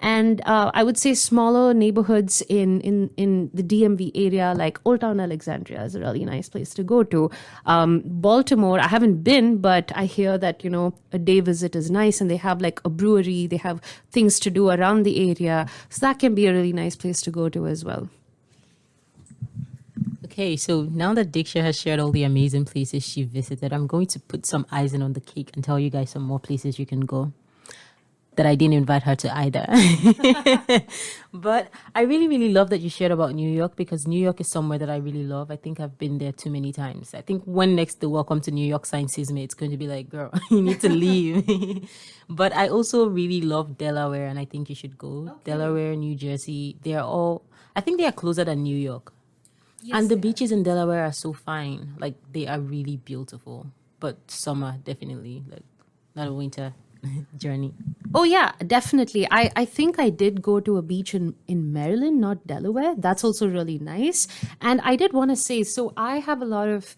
And I would say smaller neighborhoods in the DMV area, like Old Town Alexandria, is a really nice place to go to. Baltimore, I haven't been, but I hear that, a day visit is nice, and they have like a brewery, they have things to do around the area. So that can be a really nice place to go to as well. Okay, so now that Diksha has shared all the amazing places she visited, I'm going to put some icing on the cake and tell you guys some more places you can go that I didn't invite her to either. But I really, really love that you shared about New York, because New York is somewhere that I really love. I think I've been there too many times. I think when next the Welcome to New York sign sees me, it's going to be like, girl, you need to leave. But I also really love Delaware, and I think you should go. Okay. Delaware, New Jersey, I think they are closer than New York. Yes, and the beaches in Delaware are so fine. Like, they are really beautiful. But summer, definitely. Like, not a winter journey. Oh, yeah, definitely. I think I did go to a beach in Maryland, not Delaware. That's also really nice. And I did want to say, so I have a lot of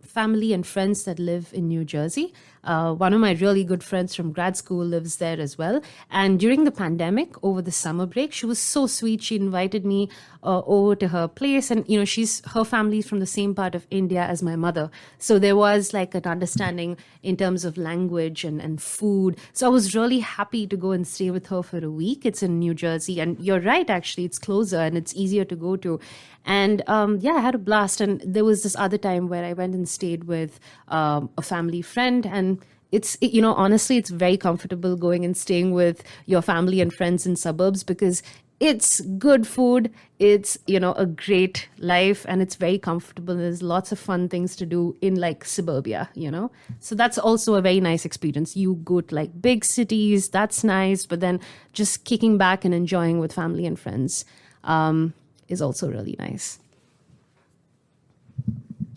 family and friends that live in New Jersey. One of my really good friends from grad school lives there as well. And during the pandemic, over the summer break, she was so sweet. She invited me over to her place, and her family's from the same part of India as my mother. So there was like an understanding in terms of language and food. So I was really happy to go and stay with her for a week. It's in New Jersey, and you're right, actually, it's closer and it's easier to go to. And yeah, I had a blast. And there was this other time where I went and stayed with a family friend, and honestly, it's very comfortable going and staying with your family and friends in suburbs because it's good food, it's a great life, and it's very comfortable. There's lots of fun things to do in like suburbia. So that's also a very nice experience. You go to like big cities, that's nice, but then just kicking back and enjoying with family and friends is also really nice.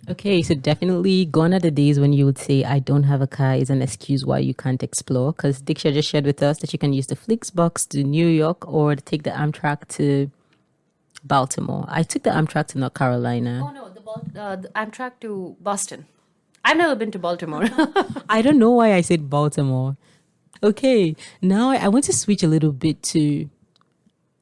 Okay, so definitely gone are the days when you would say, I don't have a car is an excuse why you can't explore. Because Diksha just shared with us that you can use the Flixbus to New York or take the Amtrak to Baltimore. I took the Amtrak to North Carolina. Oh no, the Amtrak to Boston. I've never been to Baltimore. I don't know why I said Baltimore. Okay, now I want to switch a little bit to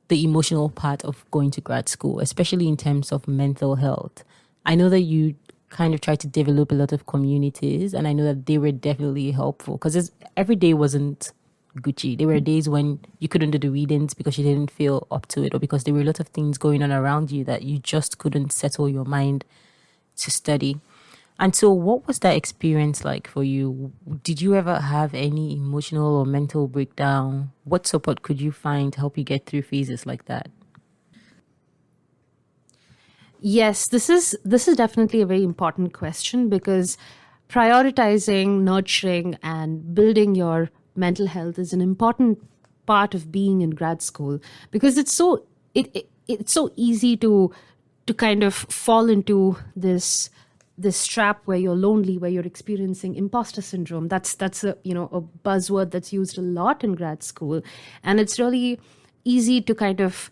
the emotional part of going to grad school, especially in terms of mental health. I know that you kind of tried to develop a lot of communities, and I know that they were definitely helpful because every day wasn't Gucci. There were days when you couldn't do the readings because you didn't feel up to it, or because there were a lot of things going on around you that you just couldn't settle your mind to study. And so what was that experience like for you? Did you ever have any emotional or mental breakdown? What support could you find to help you get through phases like that? Yes, this is definitely a very important question because prioritizing, nurturing, and building your mental health is an important part of being in grad school because it's so easy to kind of fall into this trap where you're lonely, where you're experiencing imposter syndrome. That's a buzzword that's used a lot in grad school, and it's really easy to kind of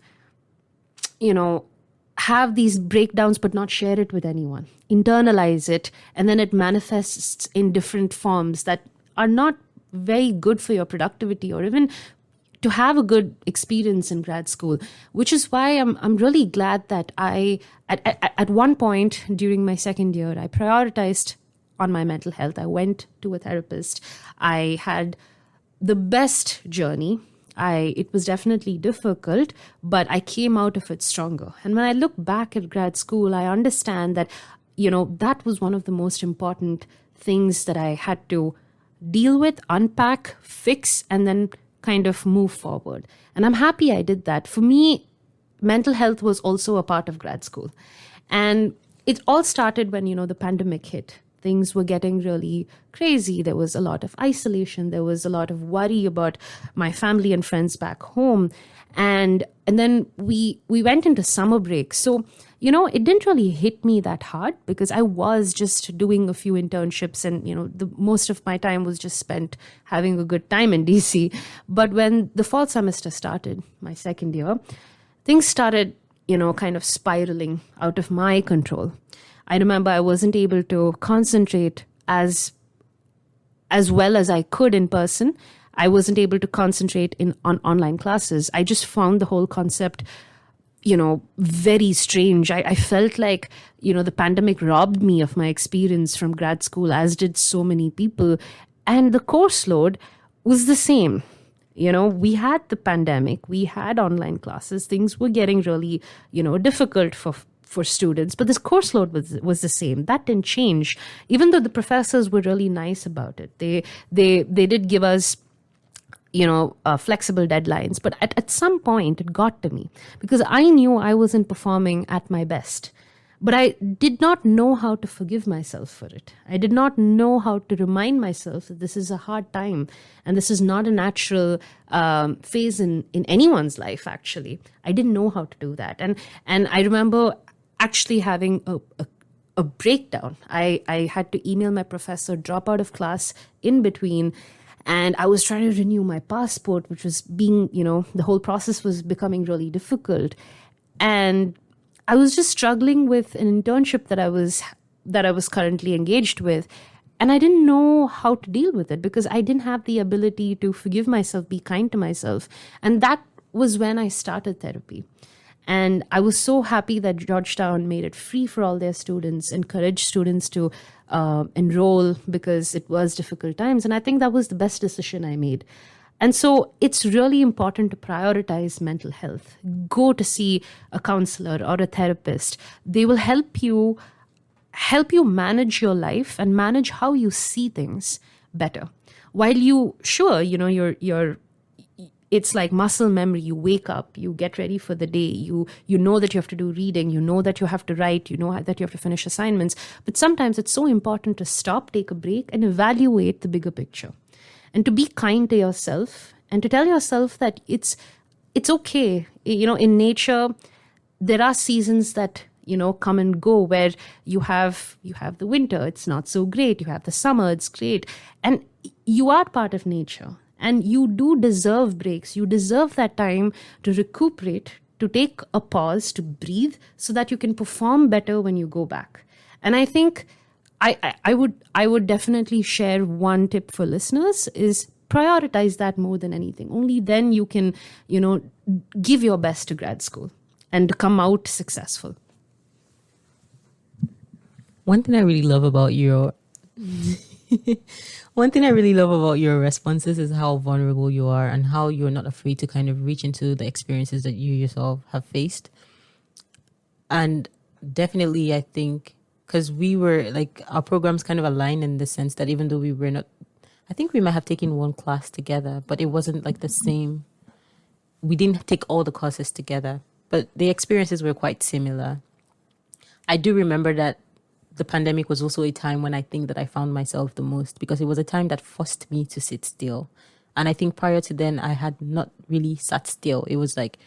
have these breakdowns but not share it with anyone, internalize it, and then it manifests in different forms that are not very good for your productivity or even to have a good experience in grad school, which is why I'm really glad that at one point during my second year, I prioritized on my mental health. I went to a therapist. I had the best journey. It was definitely difficult, but I came out of it stronger. And when I look back at grad school, I understand that, that was one of the most important things that I had to deal with, unpack, fix, and then kind of move forward. And I'm happy I did that. For me, mental health was also a part of grad school. And it all started when, the pandemic hit. Things were getting really crazy. There was a lot of isolation. There was a lot of worry about my family and friends back home. And then we went into summer break. So, it didn't really hit me that hard because I was just doing a few internships and, the most of my time was just spent having a good time in DC. But when the fall semester started, my second year, things started, kind of spiraling out of my control. I remember I wasn't able to concentrate as well as I could in person. I wasn't able to concentrate on online classes. I just found the whole concept, very strange. I felt like, the pandemic robbed me of my experience from grad school, as did so many people. And the course load was the same. We had the pandemic, we had online classes, things were getting really, difficult for students, but this course load was the same. That didn't change, even though the professors were really nice about it. They did give us flexible deadlines, but at some point it got to me because I knew I wasn't performing at my best, but I did not know how to forgive myself for it. I did not know how to remind myself that this is a hard time and this is not a natural phase in anyone's life. Actually, I didn't know how to do that, and I remember actually having a breakdown. I had to email my professor, drop out of class in between, and I was trying to renew my passport, which was the whole process was becoming really difficult. And I was just struggling with an internship that I was currently engaged with. And I didn't know how to deal with it because I didn't have the ability to forgive myself, be kind to myself. And that was when I started therapy. And I was so happy that Georgetown made it free for all their students, encouraged students to enroll because it was difficult times. And I think that was the best decision I made. And so it's really important to prioritize mental health. Go to see a counselor or a therapist. They will help you manage your life and manage how you see things better. While you, sure, you're it's like muscle memory. You wake up, you get ready for the day, you know that you have to do reading, you know that you have to write, you know that you have to finish assignments. But sometimes it's so important to stop, take a break, and evaluate the bigger picture. And to be kind to yourself and to tell yourself that it's okay. In nature, there are seasons that come and go, where you have the winter, it's not so great, you have the summer, it's great, and you are part of nature, and you do deserve breaks. You deserve that time to recuperate, to take a pause, to breathe, so that you can perform better when you go back. And I think I would definitely share one tip for listeners is prioritize that more than anything. Only then you can give your best to grad school and come out successful. One thing I really love about your one thing I really love about your responses is how vulnerable you are and how you're not afraid to kind of reach into the experiences that you yourself have faced. And definitely, I think, because we were like, our programs kind of aligned in the sense that even though we were not, I think we might have taken one class together, but it wasn't like the same. We didn't take all the courses together, but the experiences were quite similar. I do remember that the pandemic was also a time when I think that I found myself the most, because it was a time that forced me to sit still. And I think prior to then, I had not really sat still. It was like,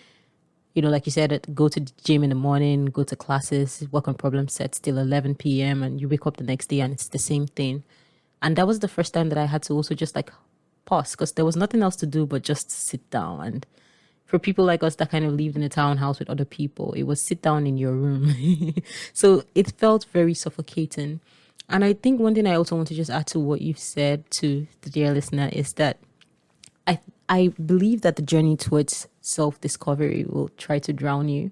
like you said, go to the gym in the morning, go to classes, work on problem sets till 11 p.m. and you wake up the next day and it's the same thing. And that was the first time that I had to also just like pause, because there was nothing else to do but just sit down. And for people like us that kind of lived in a townhouse with other people, it was sit down in your room. So it felt very suffocating. And I think one thing I also want to just add to what you've said to the dear listener is that I believe that the journey towards self-discovery will try to drown you.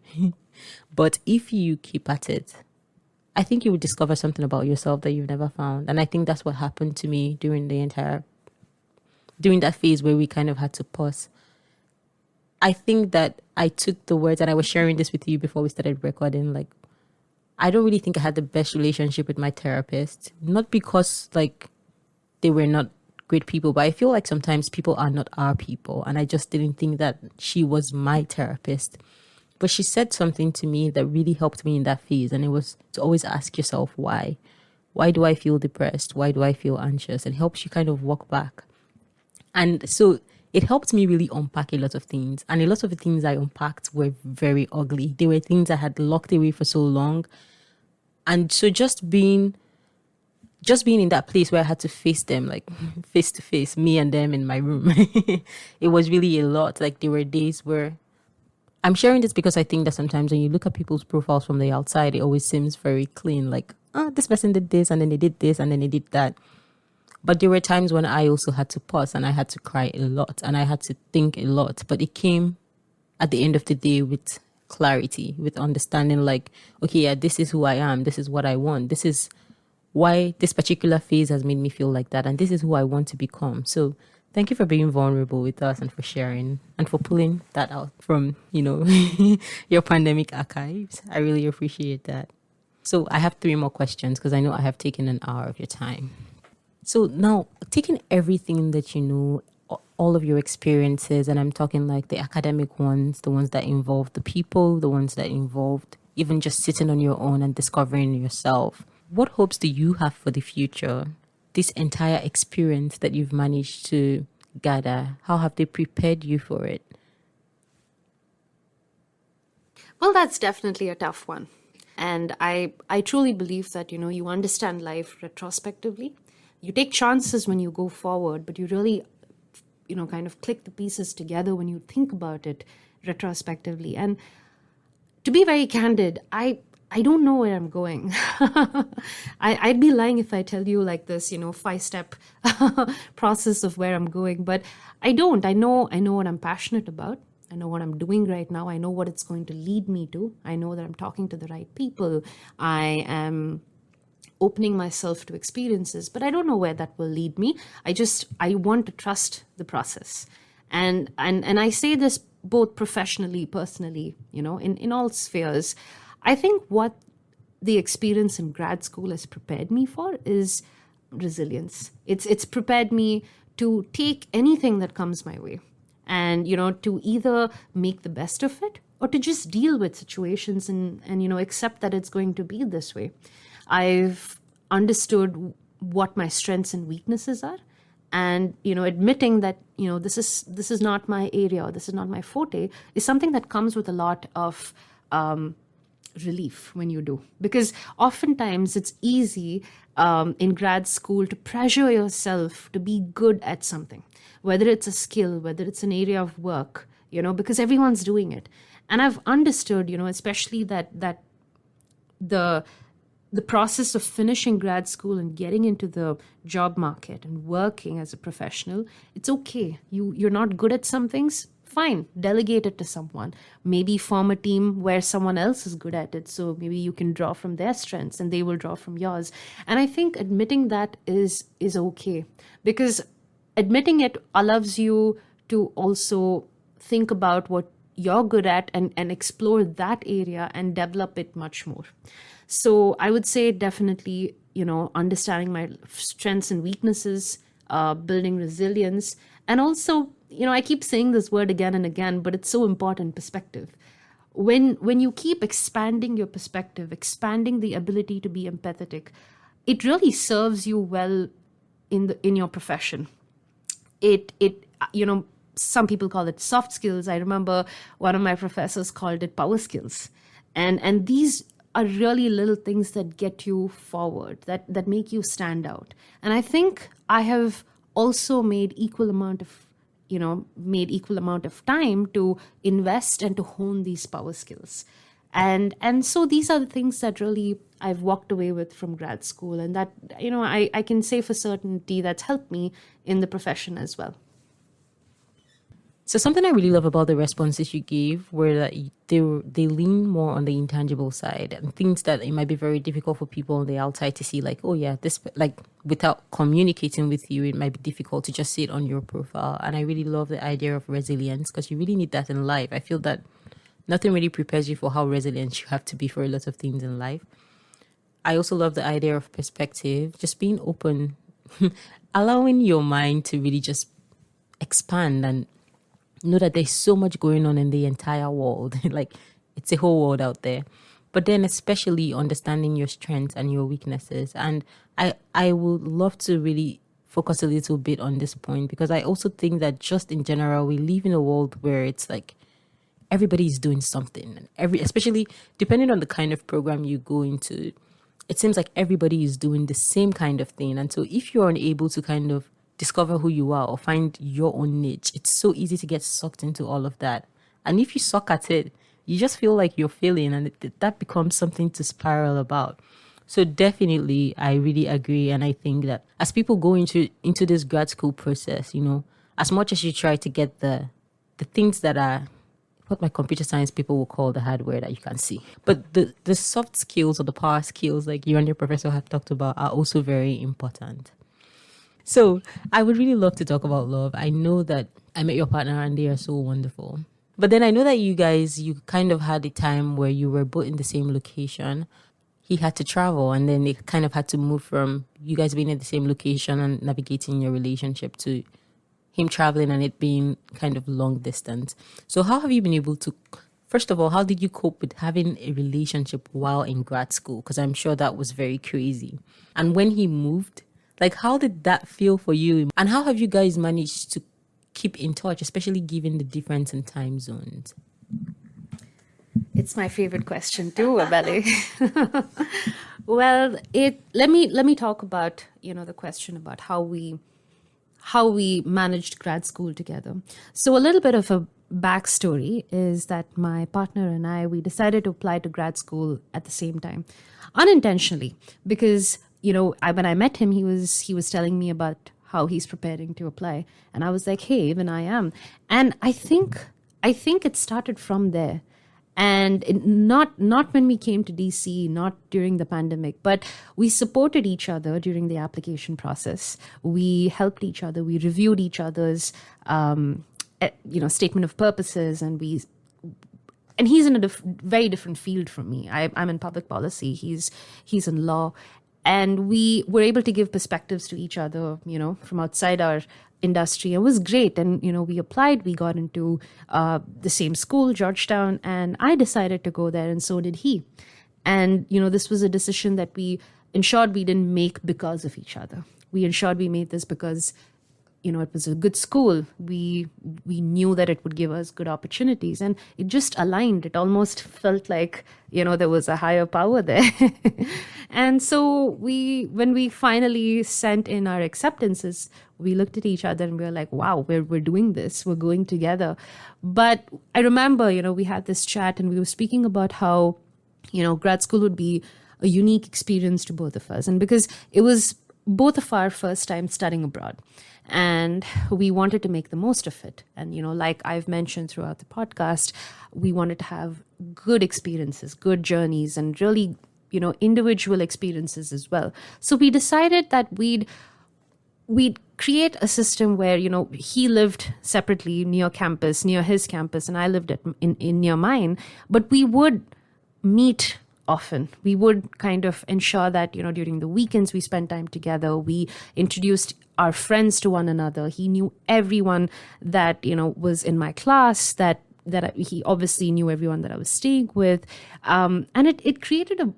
But if you keep at it, I think you will discover something about yourself that you've never found. And I think that's what happened to me during that phase where we kind of had to pause. I think that I took the words, and I was sharing this with you before we started recording, like, I don't really think I had the best relationship with my therapist. Not because like they were not great people, but I feel like sometimes people are not our people. And I just didn't think that she was my therapist. But she said something to me that really helped me in that phase. And it was to always ask yourself, why? Why do I feel depressed? Why do I feel anxious? It helps you kind of walk back. And so it helped me really unpack a lot of things. And a lot of the things I unpacked were very ugly. They were things I had locked away for so long. And so just being in that place where I had to face them, like face to face, me and them in my room, it was really a lot. Like there were days where I'm sharing this because I think that sometimes when you look at people's profiles from the outside, it always seems very clean. Like, oh, this person did this and then they did this and then they did that. But there were times when I also had to pause and I had to cry a lot and I had to think a lot. But it came at the end of the day with clarity, with understanding like, okay, yeah, this is who I am. This is what I want. This is why this particular phase has made me feel like that. And this is who I want to become. So thank you for being vulnerable with us and for sharing and for pulling that out from, your pandemic archives. I really appreciate that. So I have 3 more questions because I know I have taken an hour of your time. So now, taking everything that you know, all of your experiences, and I'm talking like the academic ones, the ones that involved the people, the ones that involved even just sitting on your own and discovering yourself, what hopes do you have for the future? This entire experience that you've managed to gather, how have they prepared you for it? Well, that's definitely a tough one. And I truly believe that, you understand life retrospectively. You take chances when you go forward, but you really, kind of click the pieces together when you think about it retrospectively. And to be very candid, I I don't know where I'm going. I'd be lying if I tell you like this, 5-step process of where I'm going, but I don't. I know what I'm passionate about. I know what I'm doing right now. I know what it's going to lead me to. I know that I'm talking to the right people. I am opening myself to experiences, but I don't know where that will lead me. I want to trust the process. And I say this both professionally, personally, in all spheres. I think what the experience in grad school has prepared me for is resilience. It's prepared me to take anything that comes my way, and to either make the best of it or to just deal with situations and accept that it's going to be this way. I've understood what my strengths and weaknesses are, and admitting that this is not my area, or this is not my forte, is something that comes with a lot of relief when you do, because oftentimes it's easy in grad school to pressure yourself to be good at something, whether it's a skill, whether it's an area of work, because everyone's doing it. And I've understood, especially that the process of finishing grad school and getting into the job market and working as a professional, it's okay. You're not good at some things, fine, delegate it to someone. Maybe form a team where someone else is good at it, so maybe you can draw from their strengths and they will draw from yours. And I think admitting that is okay, because admitting it allows you to also think about what you're good at and explore that area and develop it much more. So I would say definitely, understanding my strengths and weaknesses, building resilience, and also, I keep saying this word again and again, but it's so important, perspective. When you keep expanding your perspective, expanding the ability to be empathetic, it really serves you well in your profession. It some people call it soft skills. I remember one of my professors called it power skills, and these are really little things that get you forward, that make you stand out. And I think I have also made equal amount of time to invest and to hone these power skills. And so these are the things that really I've walked away with from grad school, and that I can say for certainty that's helped me in the profession as well. So something I really love about the responses you gave were that they lean more on the intangible side, and things that it might be very difficult for people on the outside to see, like, oh yeah, this, like, without communicating with you, it might be difficult to just see it on your profile. And I really love the idea of resilience, because you really need that in life. I feel that nothing really prepares you for how resilient you have to be for a lot of things in life. I also love the idea of perspective, just being open, allowing your mind to really just expand and know that there's so much going on in the entire world. Like, it's a whole world out there. But then especially understanding your strengths and your weaknesses. And I would love to really focus a little bit on this point, because I also think that just in general, we live in a world where it's like everybody is doing something. And especially depending on the kind of program you go into, it seems like everybody is doing the same kind of thing. And so if you're unable to kind of discover who you are or find your own niche, it's so easy to get sucked into all of that. And if you suck at it, you just feel like you're failing, and that becomes something to spiral about. So definitely, I really agree. And I think that as people go into this grad school process, as much as you try to get the things that are what my computer science people will call the hardware that you can see, but the soft skills or the power skills, like you and your professor have talked about, are also very important. So I would really love to talk about love. I know that I met your partner and they are so wonderful. But then I know that you kind of had a time where you were both in the same location. He had to travel, and then it kind of had to move from you guys being in the same location and navigating your relationship to him traveling and it being kind of long distance. So how have you been able to, first of all, how did you cope with having a relationship while in grad school? Because I'm sure that was very crazy. And when he moved, like, how did that feel for you? And how have you guys managed to keep in touch, especially given the difference in time zones? It's my favorite question too, Abeli. Well, let me talk about the question about how we managed grad school together. So a little bit of a backstory is that my partner and I, we decided to apply to grad school at the same time, unintentionally, because when I met him, he was telling me about how he's preparing to apply, and I was like, hey, even I am. And I think it started from there. And not when we came to DC, not during the pandemic, but we supported each other during the application process. We helped each other, we reviewed each other's statement of purposes, and he's in a very different field from me. I'm in public policy. He's in law, and we were able to give perspectives to each other, from outside our industry. It was great, and we applied. We got into the same school, Georgetown, and I decided to go there, and so did he. And this was a decision that we ensured we didn't make because of each other. We ensured we made this because it was a good school. We knew that it would give us good opportunities, and it just aligned. It almost felt like there was a higher power there. And so when we finally sent in our acceptances, we looked at each other and we were like, wow, we're doing this, we're going together. But I remember we had this chat, and we were speaking about how grad school would be a unique experience to both of us, and because it was both of our first time studying abroad, and we wanted to make the most of it. And like I've mentioned throughout the podcast, we wanted to have good experiences, good journeys, and really individual experiences as well. So we decided that we'd create a system where he lived separately near his campus, and I lived in near mine, but we would meet often. We would kind of ensure that during the weekends we spent time together. We introduced our friends to one another. He knew everyone that was in my class, that he obviously knew everyone that I was staying with, and it created a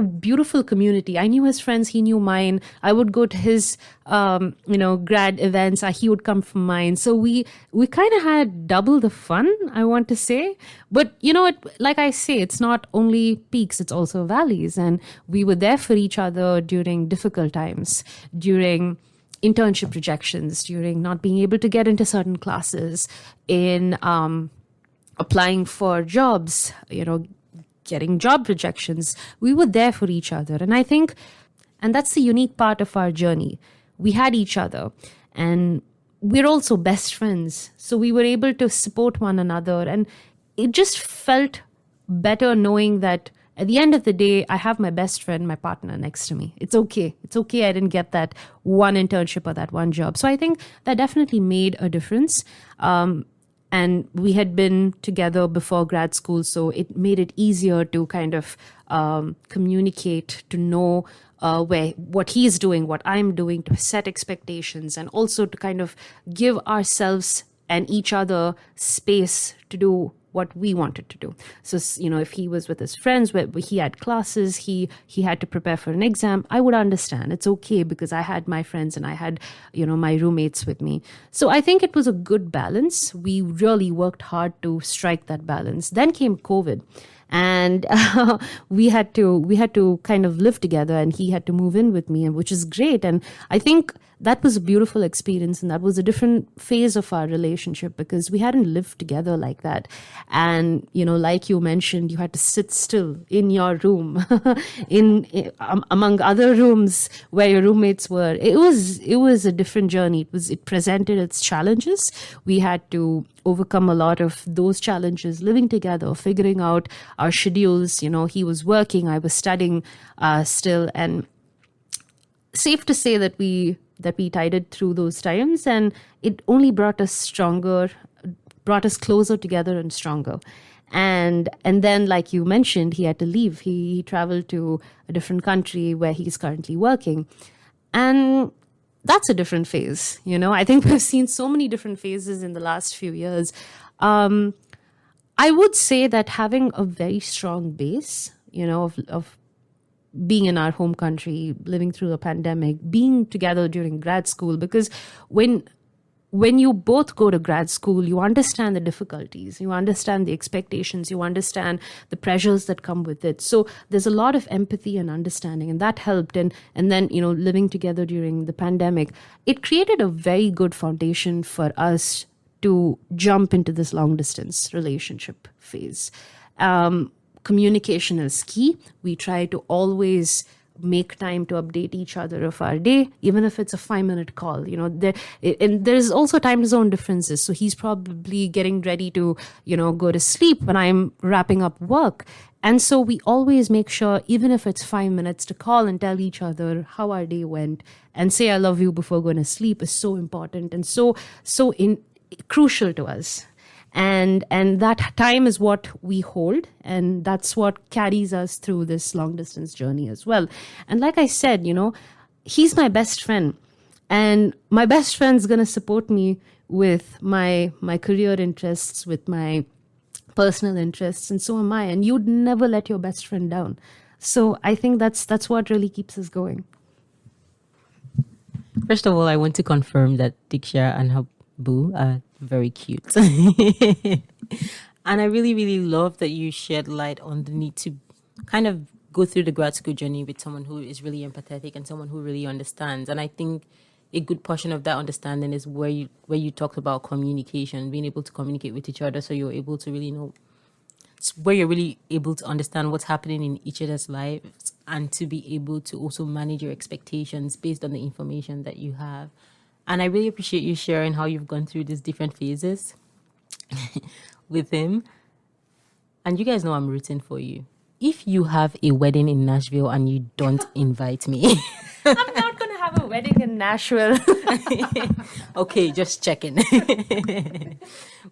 beautiful community. I knew his friends, he knew mine. I would go to his grad events, he would come from mine. So we kind of had double the fun, I want to say. But like I say, it's not only peaks, it's also valleys. And we were there for each other during difficult times, during internship rejections, during not being able to get into certain classes, in applying for jobs, getting job rejections. We were there for each other. And I think, and that's the unique part of our journey. We had each other, and we're also best friends. So we were able to support one another. And it just felt better knowing that at the end of the day, I have my best friend, my partner next to me. It's okay. It's okay. I didn't get that one internship or that one job. So I think that definitely made a difference. And we had been together before grad school, so it made it easier to kind of communicate, to know what he's doing, what I'm doing, to set expectations, and also to kind of give ourselves and each other space to do what we wanted to do. So, if he was with his friends, where he had classes, he had to prepare for an exam, I would understand. It's okay, because I had my friends and I had, my roommates with me. So I think it was a good balance. We really worked hard to strike that balance. Then came COVID. And we had to kind of live together, and he had to move in with me, which is great. And I think that was a beautiful experience, and that was a different phase of our relationship, because we hadn't lived together like that. And like you mentioned, you had to sit still in your room, among other rooms where your roommates were. It was a different journey. It presented its challenges. We had to overcome a lot of those challenges living together, figuring out our schedules. He was working, I was studying still, and safe to say that we tided through those times, and it only brought us stronger, brought us closer together and stronger. And then, like you mentioned, he had to leave. He traveled to a different country where he's currently working, and that's a different phase. I think we've seen so many different phases in the last few years. I would say that having a very strong base, of being in our home country, living through a pandemic, being together during grad school, because when you both go to grad school, you understand the difficulties, you understand the expectations, you understand the pressures that come with it. So there's a lot of empathy and understanding, and that helped. And then, living together during the pandemic, it created a very good foundation for us to jump into this long distance relationship phase. Communication is key. We try to always make time to update each other of our day, even if it's a 5-minute call. And there's also time zone differences. So he's probably getting ready to, go to sleep when I'm wrapping up work. And so we always make sure, even if it's 5 minutes, to call and tell each other how our day went and say I love you before going to sleep is so important and so crucial to us. And that time is what we hold, and that's what carries us through this long distance journey as well. And like I said, he's my best friend, and my best friend's going to support me with my career interests, with my personal interests, and so am I. And you'd never let your best friend down. So I think that's what really keeps us going. First of all, I want to confirm that Diksha and her boo are very cute. And I really, really love that you shed light on the need to kind of go through the grad school journey with someone who is really empathetic and someone who really understands. And I think a good portion of that understanding is where you talked about communication, being able to communicate with each other, so you're able to really know where you're really able to understand what's happening in each other's lives, and to be able to also manage your expectations based on the information that you have. And I really appreciate you sharing how you've gone through these different phases with him. And you guys know I'm rooting for you. If you have a wedding in Nashville and you don't invite me, I'm not going to have a wedding in Nashville. Okay, just checking.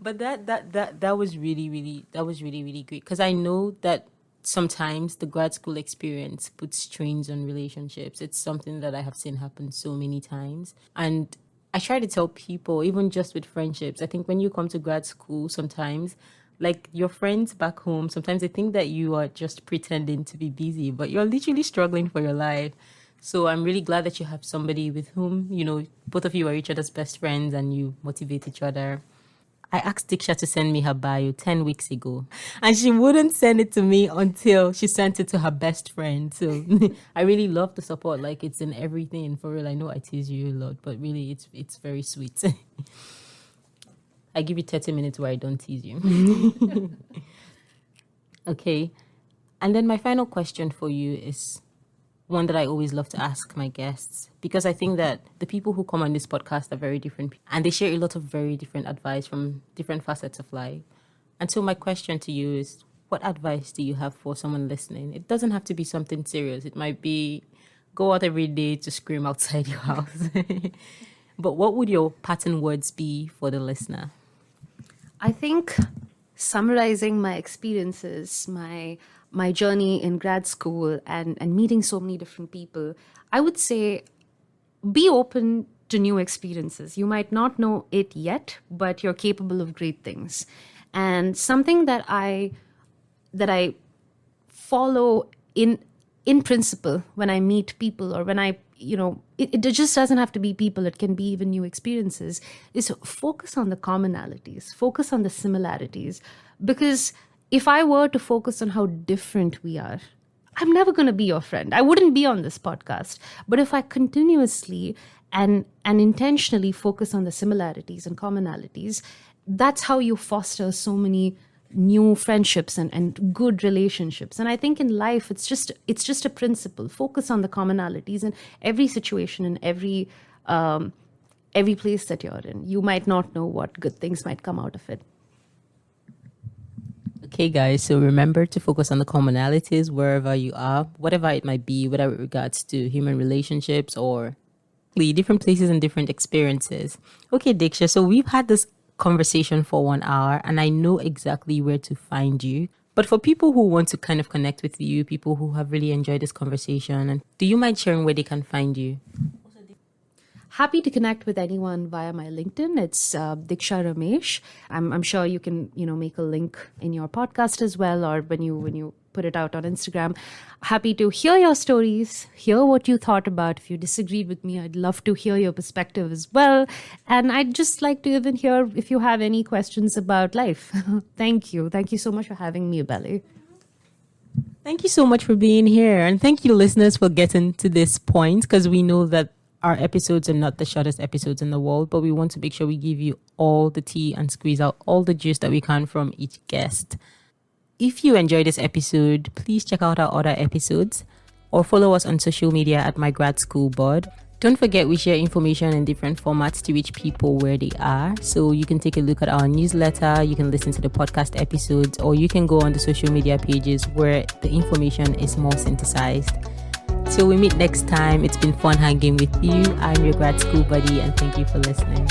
But that was really, really great, because I know that sometimes the grad school experience puts strains on relationships. It's something that I have seen happen so many times. And I try to tell people, even just with friendships, I think when you come to grad school, sometimes, like your friends back home, sometimes they think that you are just pretending to be busy, but you're literally struggling for your life. So I'm really glad that you have somebody with whom, both of you are each other's best friends and you motivate each other. I asked Diksha to send me her bio 10 weeks ago, and she wouldn't send it to me until she sent it to her best friend. So I really love the support. Like, it's in everything. For real, I know I tease you a lot, but really it's very sweet. I give you 30 minutes where I don't tease you. Okay. And then my final question for you is one that I always love to ask my guests, because I think that the people who come on this podcast are very different and they share a lot of very different advice from different facets of life. And so my question to you is, what advice do you have for someone listening? It doesn't have to be something serious. It might be go out every day to scream outside your house. But what would your pattern words be for the listener? I think summarizing my experiences, my journey in grad school and meeting so many different people, I would say be open to new experiences. You might not know it yet, but you're capable of great things. And something that I follow in principle when I meet people, or when it just doesn't have to be people, it can be even new experiences, is focus on the commonalities, focus on the similarities. Because if I were to focus on how different we are, I'm never going to be your friend. I wouldn't be on this podcast. But if I continuously and intentionally focus on the similarities and commonalities, that's how you foster so many new friendships and good relationships. And I think in life, it's just a principle. Focus on the commonalities in every situation, in every place that you're in. You might not know what good things might come out of it. Okay, guys, so remember to focus on the commonalities wherever you are, whatever it might be, whether with regards to human relationships or different places and different experiences. Okay, Diksha, so we've had this conversation for 1 hour, and I know exactly where to find you. But for people who want to kind of connect with you, people who have really enjoyed this conversation, and do you mind sharing where they can find you? Happy to connect with anyone via my LinkedIn. It's Diksha Ramesh. I'm sure you can make a link in your podcast as well, or when you put it out on Instagram. Happy to hear your stories, hear what you thought about. If you disagreed with me, I'd love to hear your perspective as well. And I'd just like to even hear if you have any questions about life. Thank you. Thank you so much for having me, Belly. Thank you so much for being here. And thank you, listeners, for getting to this point, because we know that our episodes are not the shortest episodes in the world, but we want to make sure we give you all the tea and squeeze out all the juice that we can from each guest. If you enjoyed this episode, please check out our other episodes or follow us on social media at My Grad School Board. Don't forget we share information in different formats to reach people where they are. So you can take a look at our newsletter, you can listen to the podcast episodes, or you can go on the social media pages where the information is more synthesized. Till we meet next time, it's been fun hanging with you. I'm your grad school buddy and thank you for listening.